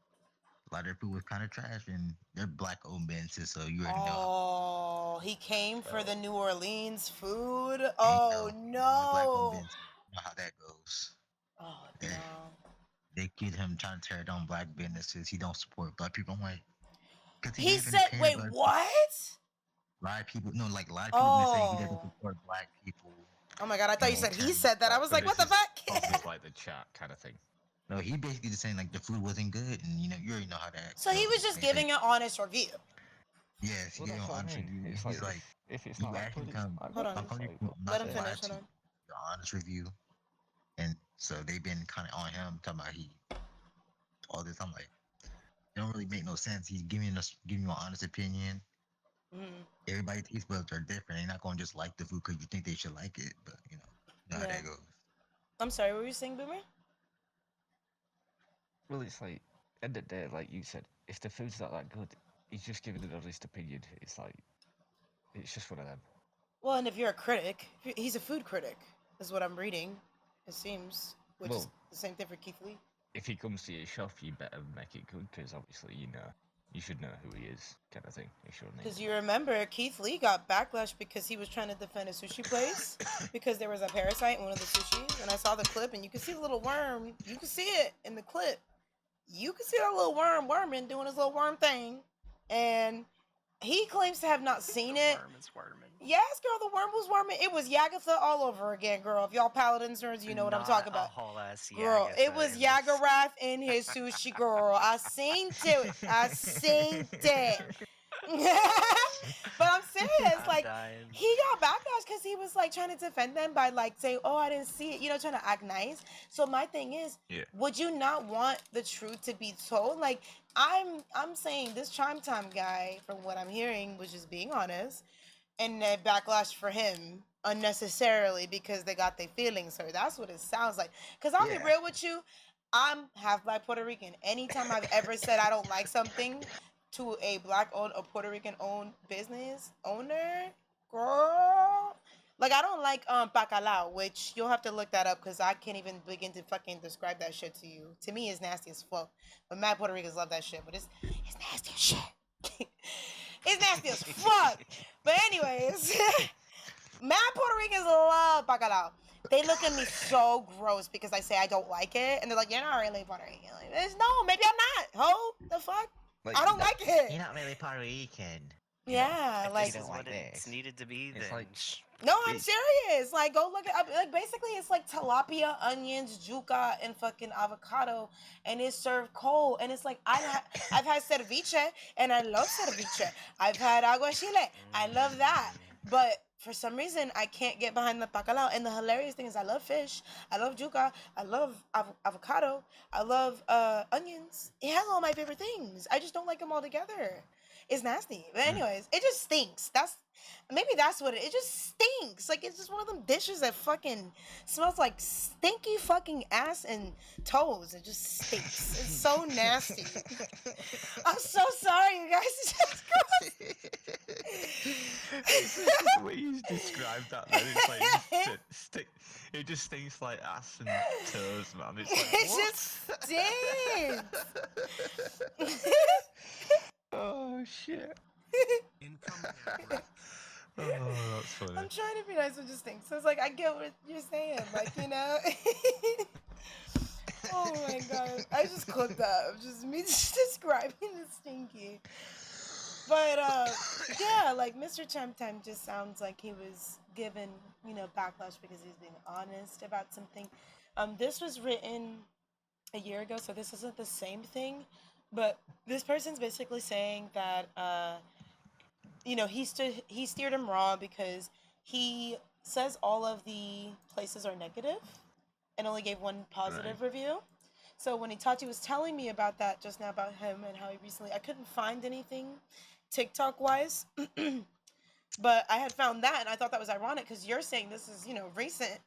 a lot of their food was kind of trash, and they're black-owned businesses, so you already know. Oh, he came for the New Orleans food? Oh, no. You know how that goes. Oh, no. They get him trying to tear down black businesses. He don't support black people. I'm like, he said, wait, what? A lot of people, no, like a lot of people say he doesn't support black people. Oh my god, I thought you said he said that. I was like, what the fuck? It's like the chat kind of thing. No, he basically just saying like the food wasn't good, and you know, you already know how that. So he was just giving an honest review. Yes, he gave an honest review. He's like, if it's not actually come, hold on, let him finish. Hold on. The honest review, and so they've been kind of on him talking about all this. I'm like, it don't really make no sense. He's giving you an honest opinion. Everybody's taste buds are different. They're not gonna just like the food because you think they should like it, but you know how that goes. I'm sorry, what were you saying, Boomer? Well, it's like, end of the day, like you said, if the food's not that good, he's just giving an honest opinion. It's like, it's just one of them. Well, and if you're a critic, he's a food critic, is what I'm reading, it seems, which is the same thing for Keith Lee. If he comes to your shop, you better make it good, because obviously, you know, you should know who he is, kind of thing. Because you remember, Keith Lee got backlash because he was trying to defend a sushi place because there was a parasite in one of the sushis, and I saw the clip, and you can see the little worm. You can see it in the clip. You can see that little worming doing his little worm thing, and he claims to have not seen it. Worm is worming. Yes, girl, the worm was worming. It was Yagatha all over again, girl. If y'all Paladins nerds, you know what I'm talking about. Girl, it was Yagarath in his sushi, girl. I seen it. I seen it. But I'm serious, like, he got backlash because he was like trying to defend them by like saying, oh, I didn't see it, you know, trying to act nice. So my thing is, would you not want the truth to be told? Like, I'm saying this Chime Time guy, from what I'm hearing, was just being honest, and they backlash for him unnecessarily because they got their feelings hurt. That's what it sounds like. Because I'll be real with you, I'm half black Puerto Rican. Anytime I've ever said I don't like something to a black owned or Puerto Rican owned business owner, girl, Like, I don't like bacalao, which you'll have to look that up because I can't even begin to fucking describe that shit to you. To me, it's nasty as fuck. But mad Puerto Ricans love that shit. But it's nasty as shit. It's nasty as fuck. But anyways, mad Puerto Ricans love bacalao. They look at me so gross because I say I don't like it, and they're like, "You're not really Puerto Rican." Like, no, maybe I'm not. Ho, the fuck? Like, I don't like it. You're not really Puerto Rican. Yeah, If like, this is what like it's this. needed to be, It's then like- no, I'm serious. Like, go look it up. Like, basically, it's like tilapia, onions, yuca, and fucking avocado, and it's served cold. And it's like I've had ceviche, and I love ceviche. I've had aguachile. I love that. But for some reason, I can't get behind the bacalao. And the hilarious thing is, I love fish. I love yuca. I love avocado. I love onions. It has all my favorite things. I just don't like them all together. It's nasty. But anyways, it just stinks. Maybe that's what it just stinks. Like, it's just one of them dishes that fucking smells like stinky fucking ass and toes. It just stinks. It's so nasty. I'm so sorry, you guys. It's just gross. The way you described that, then it's like it just stinks like ass and toes, man. It's like It what? just stinks. Oh shit. Incoming. Oh, that's funny. I'm trying to be nice, it just stinks. So it's like, I get what you're saying. Like, you know? Oh my god. I just clipped that. Just me just describing the stinky. But, yeah, like, Mr. Cham Tam just sounds like he was given, backlash because he's being honest about something. This was written a year ago, so this isn't the same thing. But this person's basically saying that, he steered him wrong because he says all of the places are negative and only gave one positive review. So when Itachi was telling me about that just now, about him and how he recently, I couldn't find anything TikTok wise, but I had found that and I thought that was ironic because you're saying this is, recent,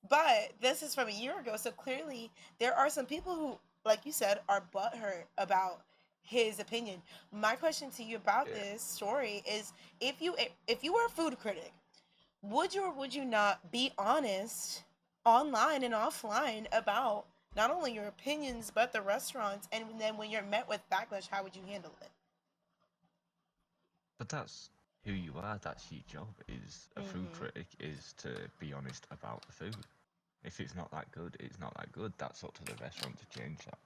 but this is from a year ago. So clearly there are some people who, like you said, are butthurt about his opinion. My question to you about this story is, if you were a food critic, would you or would you not be honest online and offline about not only your opinions but the restaurants, and then when you're met with backlash, how would you handle it? But that's who you are. That's your job. Is a food critic is to be honest about the food. If it's not that good, it's not that good. That's up to the restaurant to change that.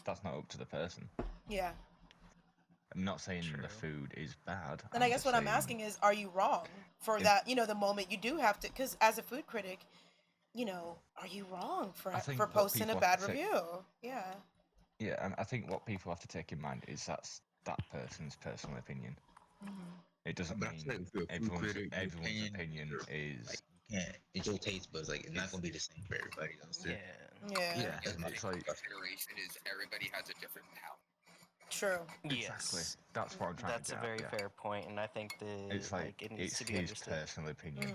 That's not up to the person. Yeah. I'm not saying the food is bad. And I guess what I'm asking is, are you wrong for that, the moment you do have to, because as a food critic, are you wrong for posting a bad review? Yeah. Yeah, and I think what people have to take in mind is that's that person's personal opinion. It doesn't mean everyone's opinion is... Like, you can't, it's your taste buds, like, it's not going to be the same for everybody else. Yeah. It's like... Consideration is everybody has a different palate. True. Exactly. Yes. That's what I'm trying That's to a get very at, fair point, and I think that it's like it needs it's to be his understood. personal opinion.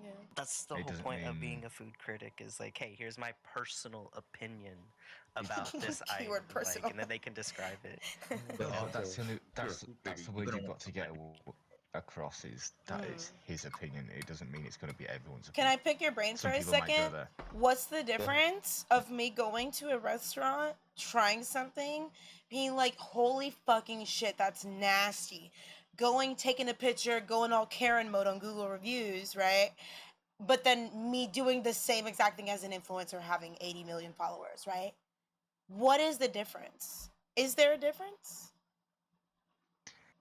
Yeah. That's the It whole doesn't point of being mean- a food critic, is like, hey, here's my personal opinion about this item, Keyword personal. and then they can describe it. But also, that's the word gonna you've got want to get across, is that it's his opinion. It doesn't mean it's going to be everyone's Can opinion. I pick your brain Some for a people might go second? there. What's the difference of me going to a restaurant, trying something, being like, holy fucking shit, that's nasty, taking a picture, going all Karen mode on Google reviews, right? But then me doing the same exact thing as an influencer having 80 million followers, right? What is the difference? Is there a difference?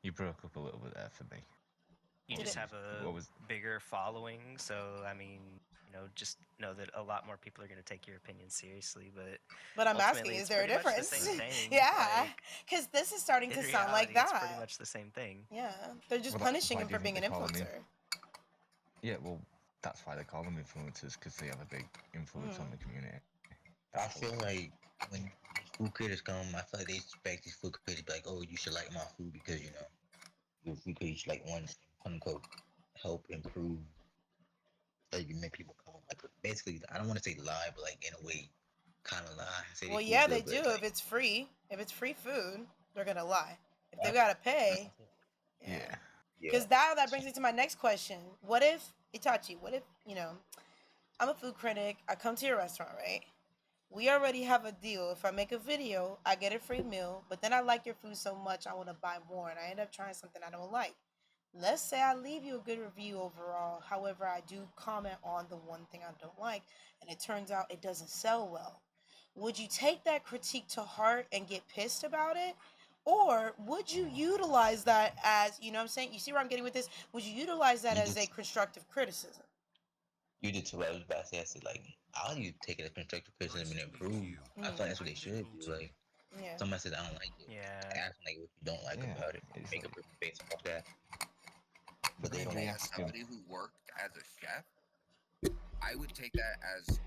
You broke up a little bit there for me. You Did just it- have a What was- bigger following, so I mean, just know that a lot more people are going to take your opinion seriously. But I'm asking, ultimately, is it's there a pretty much the difference? same thing. Yeah, Like, because this is starting in to sound like reality, that. It's pretty much the same thing. Yeah, they're just Well, punishing why him for didn't being an they call him in? influencer. Yeah, well, that's why they call them influencers, because they have a big influence on the community. I feel like when food critics come, I feel like they expect these food critics to be like, oh, you should like my food because, your food critics like want to, quote unquote, help improve, like, you make people come. Like, basically, I don't want to say lie, but like, in a way, kind of lie. Say Well, food yeah, good, they but, do. like, If it's free food, they're gonna lie. If they gotta pay, Yeah. because that brings me to my next question. What if Itachi, what if, I'm a food critic, I come to your restaurant, right? We already have a deal. If I make a video, I get a free meal, but then I like your food so much I want to buy more and I end up trying something I don't like. Let's say I leave you a good review overall, however, I do comment on the one thing I don't like, and it turns out it doesn't sell well. Would you take that critique to heart and get pissed about it? Or would you utilize that as, you know what I'm saying? You see where I'm getting with this? Would you utilize that You as a just constructive criticism? you did too well. I was about to say, I said, like, I'll you take it as constructive criticism and improve. I feel like that's what they should do. Like, Yeah. somebody says I don't like it. Yeah. Ask them, like, what you don't like Yeah, about it. it's Make a like- review based off that. But they don't. Maybe As ask him. somebody who worked as a chef, I would take that as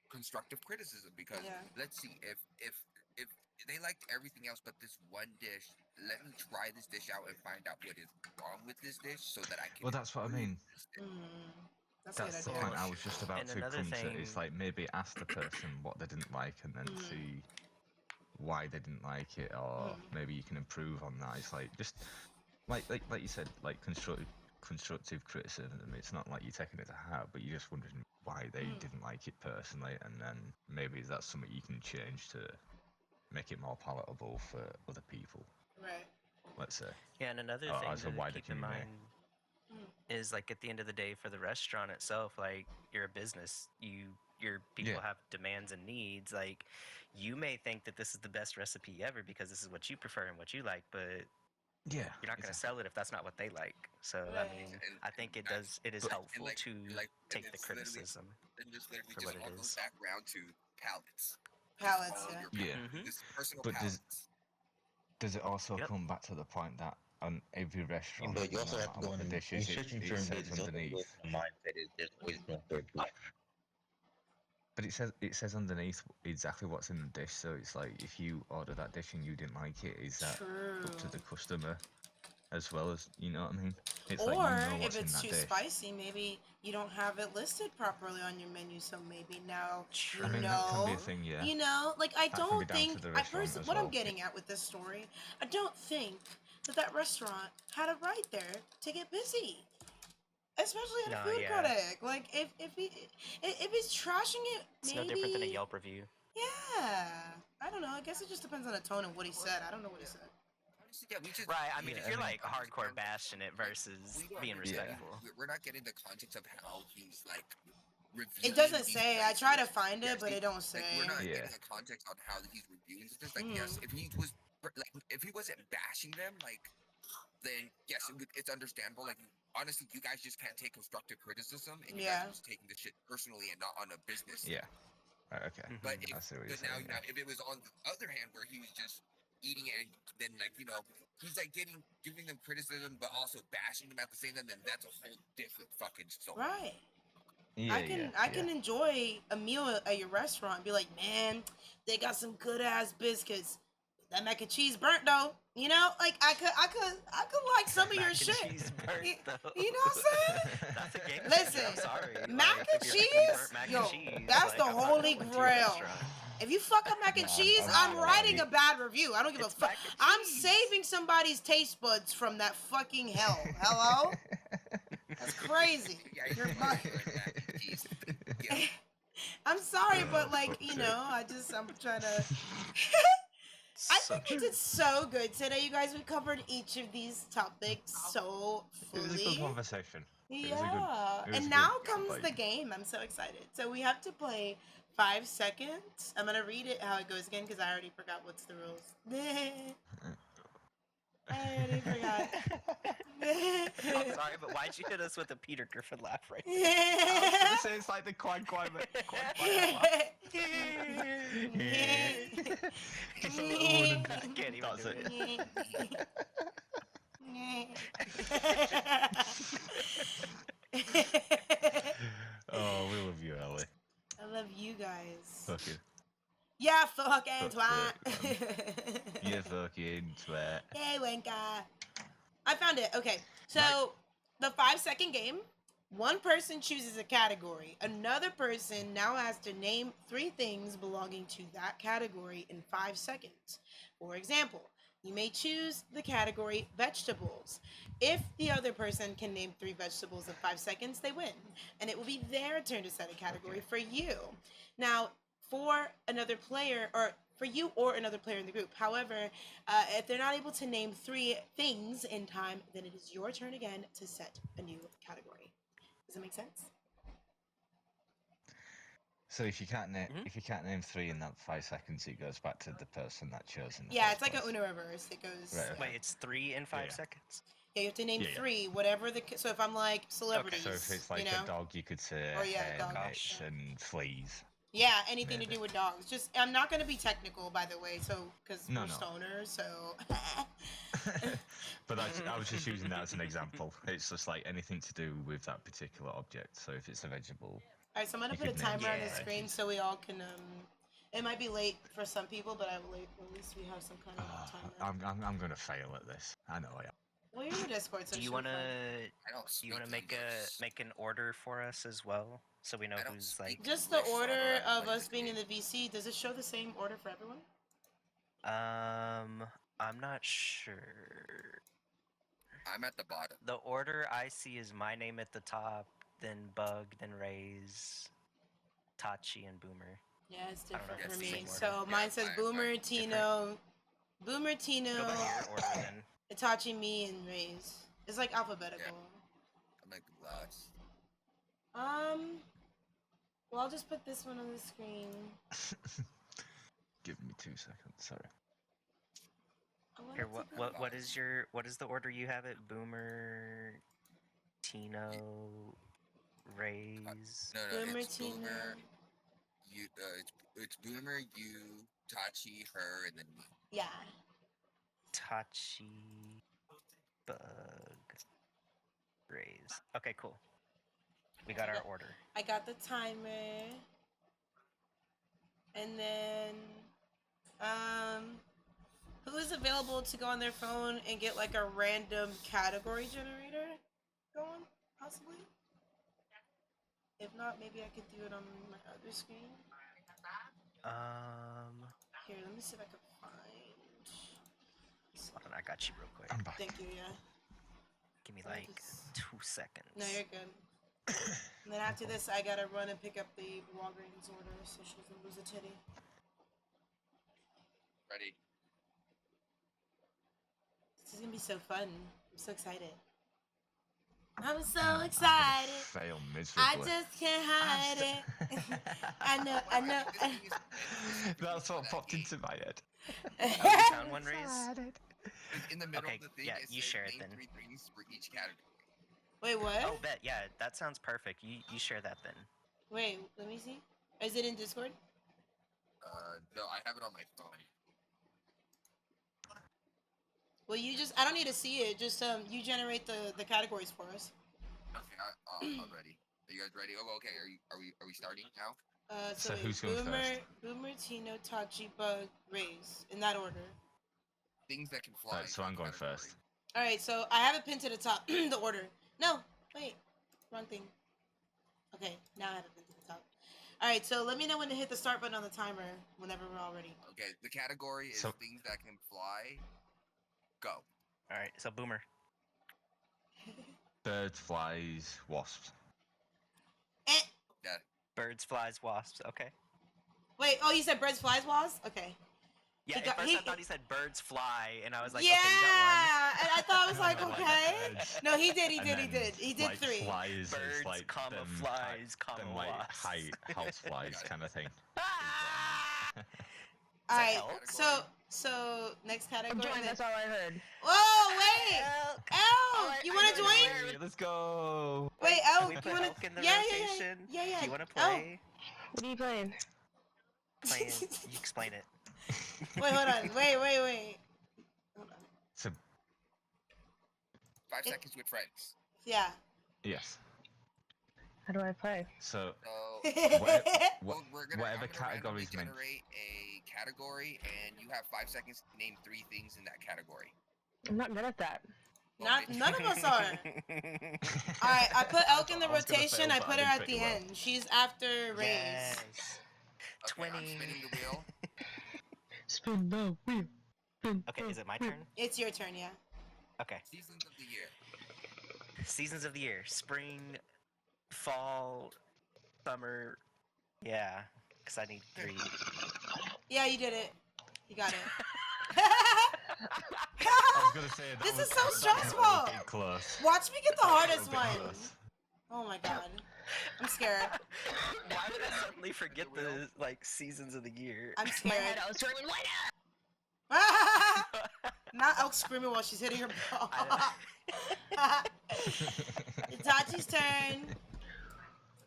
constructive criticism, because Yeah. let's see, if they liked everything else but this one dish, let me try this dish out and find out what is wrong with this dish so that I can Well, that's what I improve mean. this dish. That's a good That's the idea. point I was just about And to another come to. thing- It's like maybe ask the person what they didn't like and then see why they didn't like it, or maybe you can improve on that. It's like just like you said, like constructive criticism. It's not like you're taking it to heart, but you're just wondering why they didn't like it personally, and then maybe that's something you can change to make it more palatable for other people. Right. Let's say. Yeah, and another Or thing as a to wider keep in community. mind is, like, at the end of the day, for the restaurant itself, like, you're a business. Your people Yeah. have demands and needs. Like, you may think that this is the best recipe ever because this is what you prefer and what you like, but Yeah. you're not going to sell it if that's not what they like. So I Right. mean, And- I think it and is and helpful like- to and take the it's literally- criticism. And just literally for just what all it goes is. back around to palettes. Palettes, Just follow yeah. your Yeah. palate. Mhm. This is personal But palettes. does it also Yep. come back to the point that on every restaurant, But you also no have to matter go what the in. dish When is, you're searching it for a says business, you also have to go underneath. in the mindset is there's always room for improvement. But it says underneath exactly what's in the dish, so it's like if you order that dish and you didn't like it, is that up to the customer as well as, you know what I mean? It's Or like you know if what's in it's that too dish. spicy, maybe you don't have it listed properly on your menu, so maybe now you I mean, know. that can be a thing, yeah. You know, like I That can be don't down to think the I restaurant as what I'm well. getting at with this story, I don't think that restaurant had a right there to get busy. Especially a No, food yeah. critic. Like if he's trashing it, It's maybe no different than a Yelp review. Yeah. I don't know. I guess it just depends on the tone of what he said. I don't know what he said. Honestly, yeah, we just Right, I mean, Yeah, if I you're mean- like hardcore bashing it versus we don't being understand- respectful. We're not getting the context of how he's like reviewing. It doesn't these say. I try to places. find it, Yes, but it don't say. Like, we're not Yeah. getting a context on how he's reviewing this. Like, yes, if he was like, if he wasn't bashing them, like, then yes, it's understandable. Like, honestly, you guys just can't take constructive criticism, and you Yeah. guys are just taking the shit personally and not on a business. Yeah. Right, okay. Mhm. But I see what you're but now, saying. Yeah. if it was on the other hand where he was just eating it, and then like he's like giving them criticism, but also bashing them at the same time, then that's a whole different fucking story. Right. Yeah, I can enjoy a meal at your restaurant and be like, man, they got some good ass biscuits. That mac and cheese burnt though. You know, like I could like some of your Mac and shit. cheese burnt, You- though. You know what I'm saying? That's a game Listen, changer, I'm sorry. mac Like, and if you're making cheese, burnt mac yo, and cheese, that's like, the I'm not holy going to your grail. restaurant. If you fuck up mac and Nah, cheese, I'm I'm writing a sorry. bad review. I don't give a It's fuck. mac and I'm cheese. saving somebody's taste buds from that fucking hell. Hello? That's crazy. Yeah, You're you're fucking. mac and cheese. Yeah. I'm sorry, Oh, but like, fuck's you sake. know, I'm trying to. I So think we did so good today, you guys. We covered each of these topics so It was a good fully. conversation. It was a Yeah. it was And a now good, comes like- the game. I'm so excited. So we have to play 5 seconds. I'm going to read it how it goes again because I already forgot what's the rules. I already forgot. I'm sorry, but why'd you hit us with a Peter Griffin laugh right there? I was gonna say it's like the quack laugh. Just a little wooden. I can't even That's do it. Oh, we love you, Allie. I love you guys. Fuck you. Yeah, fucking Fuck twat. You fucking twat. Yay, Wenka. I found it. Okay, so Right. the 5-second game. One person chooses a category. Another person now has to name 3 things belonging to that category in 5 seconds. For example, You may choose the category vegetables. If the other person can name 3 vegetables in 5 seconds, they win. And it will be their turn to set a category for you. Now, for another player, or for you or another player in the group. However, if they're not able to name 3 things in time, then it is your turn again to set a new category. Does that make sense? So if you can't name 3 in that 5 seconds, it goes back to the person that chose in the Yeah, first it's like place. a Uno reverse. It goes. Right, okay. Wait, it's 3 in 5 Yeah. seconds? Yeah, you have to name Yeah, yeah. 3, whatever the. So if I'm like celebrities, So if it's like you know? a dog, you could say Or, yeah, hen, dog. mitts, and fleas. Yeah, anything to Maybe. do with dogs. Just I'm not gonna be technical, by the way. So because No, we're no. stoners, so. But I was just using that as an example. It's just like anything to do with that particular object. So if it's a vegetable. All right, so I'm gonna You put a could name timer on the Yeah. screen so we all can. It might be late for some people, but at least we have some kind of timer. I'm gonna fail at this. I know I am. Well, you're in the Discord, so Do you should want be fine. I don't to speak make English. make an order for us as well, so we know I don't who's speak like? Just the English, so I don't order know how to of play us this being in game. the VC. Does it show the same order for everyone? I'm not sure. I'm at the bottom. The order I see is my name at the top, then Bug, then Raze, Tachi, and Boomer. Yeah, it's I don't know different if for it's the me. same So order. mine says mine- Boomer, mine's Tino, Boomer, Go Tino, by your order then. Itachi, me, and Raze. It's like alphabetical. I'm like last. Well, I'll just put this one on the screen. Give me 2 seconds. Sorry. I want Here, it to be- what is the order you have it? Boomer, Tino, Raze. No, Boomer, it's Tino. Boomer. You, it's Boomer, you, Tachi, her, and then me. Yeah. Tachi, Bug, Raze. Okay, cool. We got our order. I got the timer. And then, who is available to go on their phone and get like a random category generator going, possibly? If not, maybe I could do it on my other screen. Here, let me see if I can find. Hold on, I got you real quick. I'm back. Thank you, yeah. Give me Let me like just- 2 seconds. No, you're good. And then after this, I gotta run and pick up the Walgreens order so she doesn't lose a titty. Ready? This is gonna be so fun. I'm so excited. I'm so excited. Fail I miserably. just can't hide it. I know. That's what popped into my head. You found one, Raze? It's in the middle Okay, of the thing. yeah, it you says share it name then. 3 things for each category. Wait, what? Oh, bet. Yeah, that sounds perfect. You share that then. Wait, let me see. Is it in Discord? No, I have it on my phone. Well, I don't need to see it. Just you generate the categories for us. Okay, I'm ready. Are you guys ready? Oh, okay. Are we starting now? So wait, who's going first? Boomer, Tino, Tachi, Bug, Raze, in that order. Things that can fly. Right, so I'm going first. All right, so I have it pinned to the top. The order. No, wait, wrong thing. Okay, now I have it pinned to the top. All right, so let me know when to hit the start button on the timer whenever we're all ready. Okay, the category is things that can fly. Go. All right, so Boomer. Birds, flies, wasps. Yeah. Birds, flies, wasps. Okay. Wait, oh, you said birds, flies, wasps? Okay. Yeah, at first I thought he said birds fly, and I was like, yeah, okay, you got and I thought I was like, No, okay. birds. No, he did And He did like 3. Flies Birds, is like comma, them, flies, comma, them like wasps. house flies kind of thing. All right, elk? so next category. I'm joined, that's all I heard. Whoa, wait, Elk. Elk, Alright, you I want to know join? Hey, let's go. Wait, Can Elk, we you put want elk in the yeah, rotation? yeah. Do you want to Elk. play? What are you playing? Playing. You explain it. Wait, hold on. Wait. Hold on. So 5 seconds with friends. Yeah. yes. How do I play? So So we're gonna whatever I'm gonna randomly category's meant. generate a category, and you have 5 seconds to name 3 things in that category. I'm not good at that. None of us are. All right, I put Elk in the I was gonna rotation. fail, I but put I her didn't at pick the well. end. She's after Raze. Yes. Okay, I'm 20. spinning the wheel. Spin the wheel. Okay, is it my turn? It's your turn, yeah. Okay. Seasons of the year. Seasons of the year: spring, fall, summer. Yeah, because I need 3. Yeah, you did it. You got it. I was gonna say that This was, is so that was stressful. wicked close. Watch me get the hardest That was a bit one. close. Oh my god. I'm scared. Why did I suddenly forget the seasons of the year? I'm My scared. head, I was screaming, wait up! Not Elk screaming while she's hitting her ball. Itachi's turn.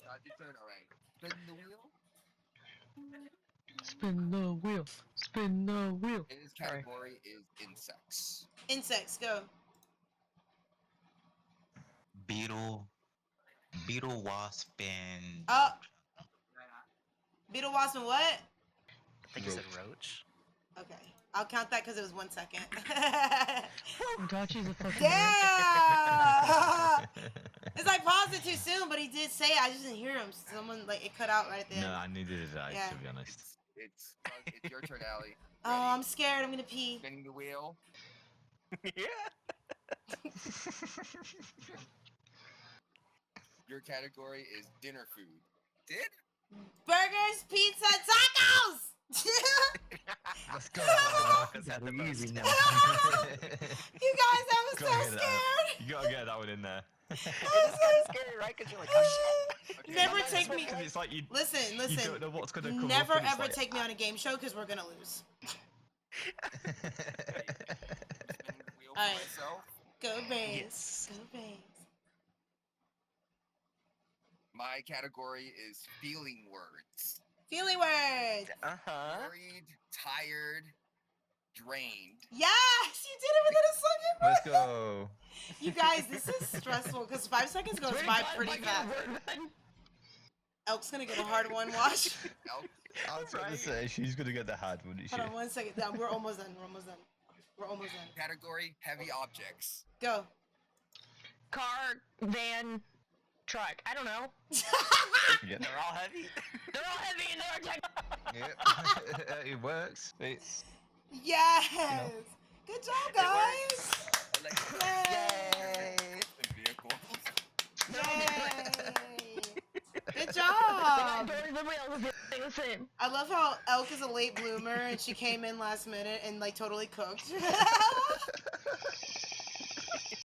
Your turn. All right. Spin the wheel. Spin the wheel, spin the wheel. His category is insects. Insects, go. Beetle, wasp, and Oh. Beetle, wasp, and what? I think you said roach. Okay. I'll count that because it was 1 second. Itachi's a fucking Damn! It's like paused it too soon, but he did say it. I just didn't hear him. Someone, like, it cut out right there. No, I needed it, Yeah. to be honest. It's your turn, Allie. Oh, I'm scared. I'm gonna pee. Spinning the wheel. Yeah. Your category is dinner food. Did? Burgers, pizza, tacos! Let's go. At the most. You guys, I was so Gotta get that. scared. You gotta get that one in there. It is kind of scary, right? Because you're like, oh shit. Okay, Never you take me. It's like you Listen, don't listen. know what's gonna come Never up and it's ever like, take me on a game show because we're gonna lose. Spinning the wheel for Alright. myself. Go Bangs. Yes. Go Bangs. My category is feeling words. Feeling words. Uh-huh. Worried, tired, drained. Yes, you did it within a second. Let's go. You guys, this is stressful because 5 seconds goes by pretty fast. Elk's gonna get a hard one. Watch. Elk. I was gonna say she's gonna get the hard one, isn't she? Hold on 1 second. No, we're almost done. We're almost done. We're almost done. Category heavy objects. Go. car, van, truck. I don't know. Yeah. They're all heavy. They're all heavy and they're like, Yeah. It works. Yes. Good job, guys. Like, Yay. vehicles. Yay. Good they're job. the wheels are the same. I love how Elk is a late bloomer and she came in last minute and like totally cooked.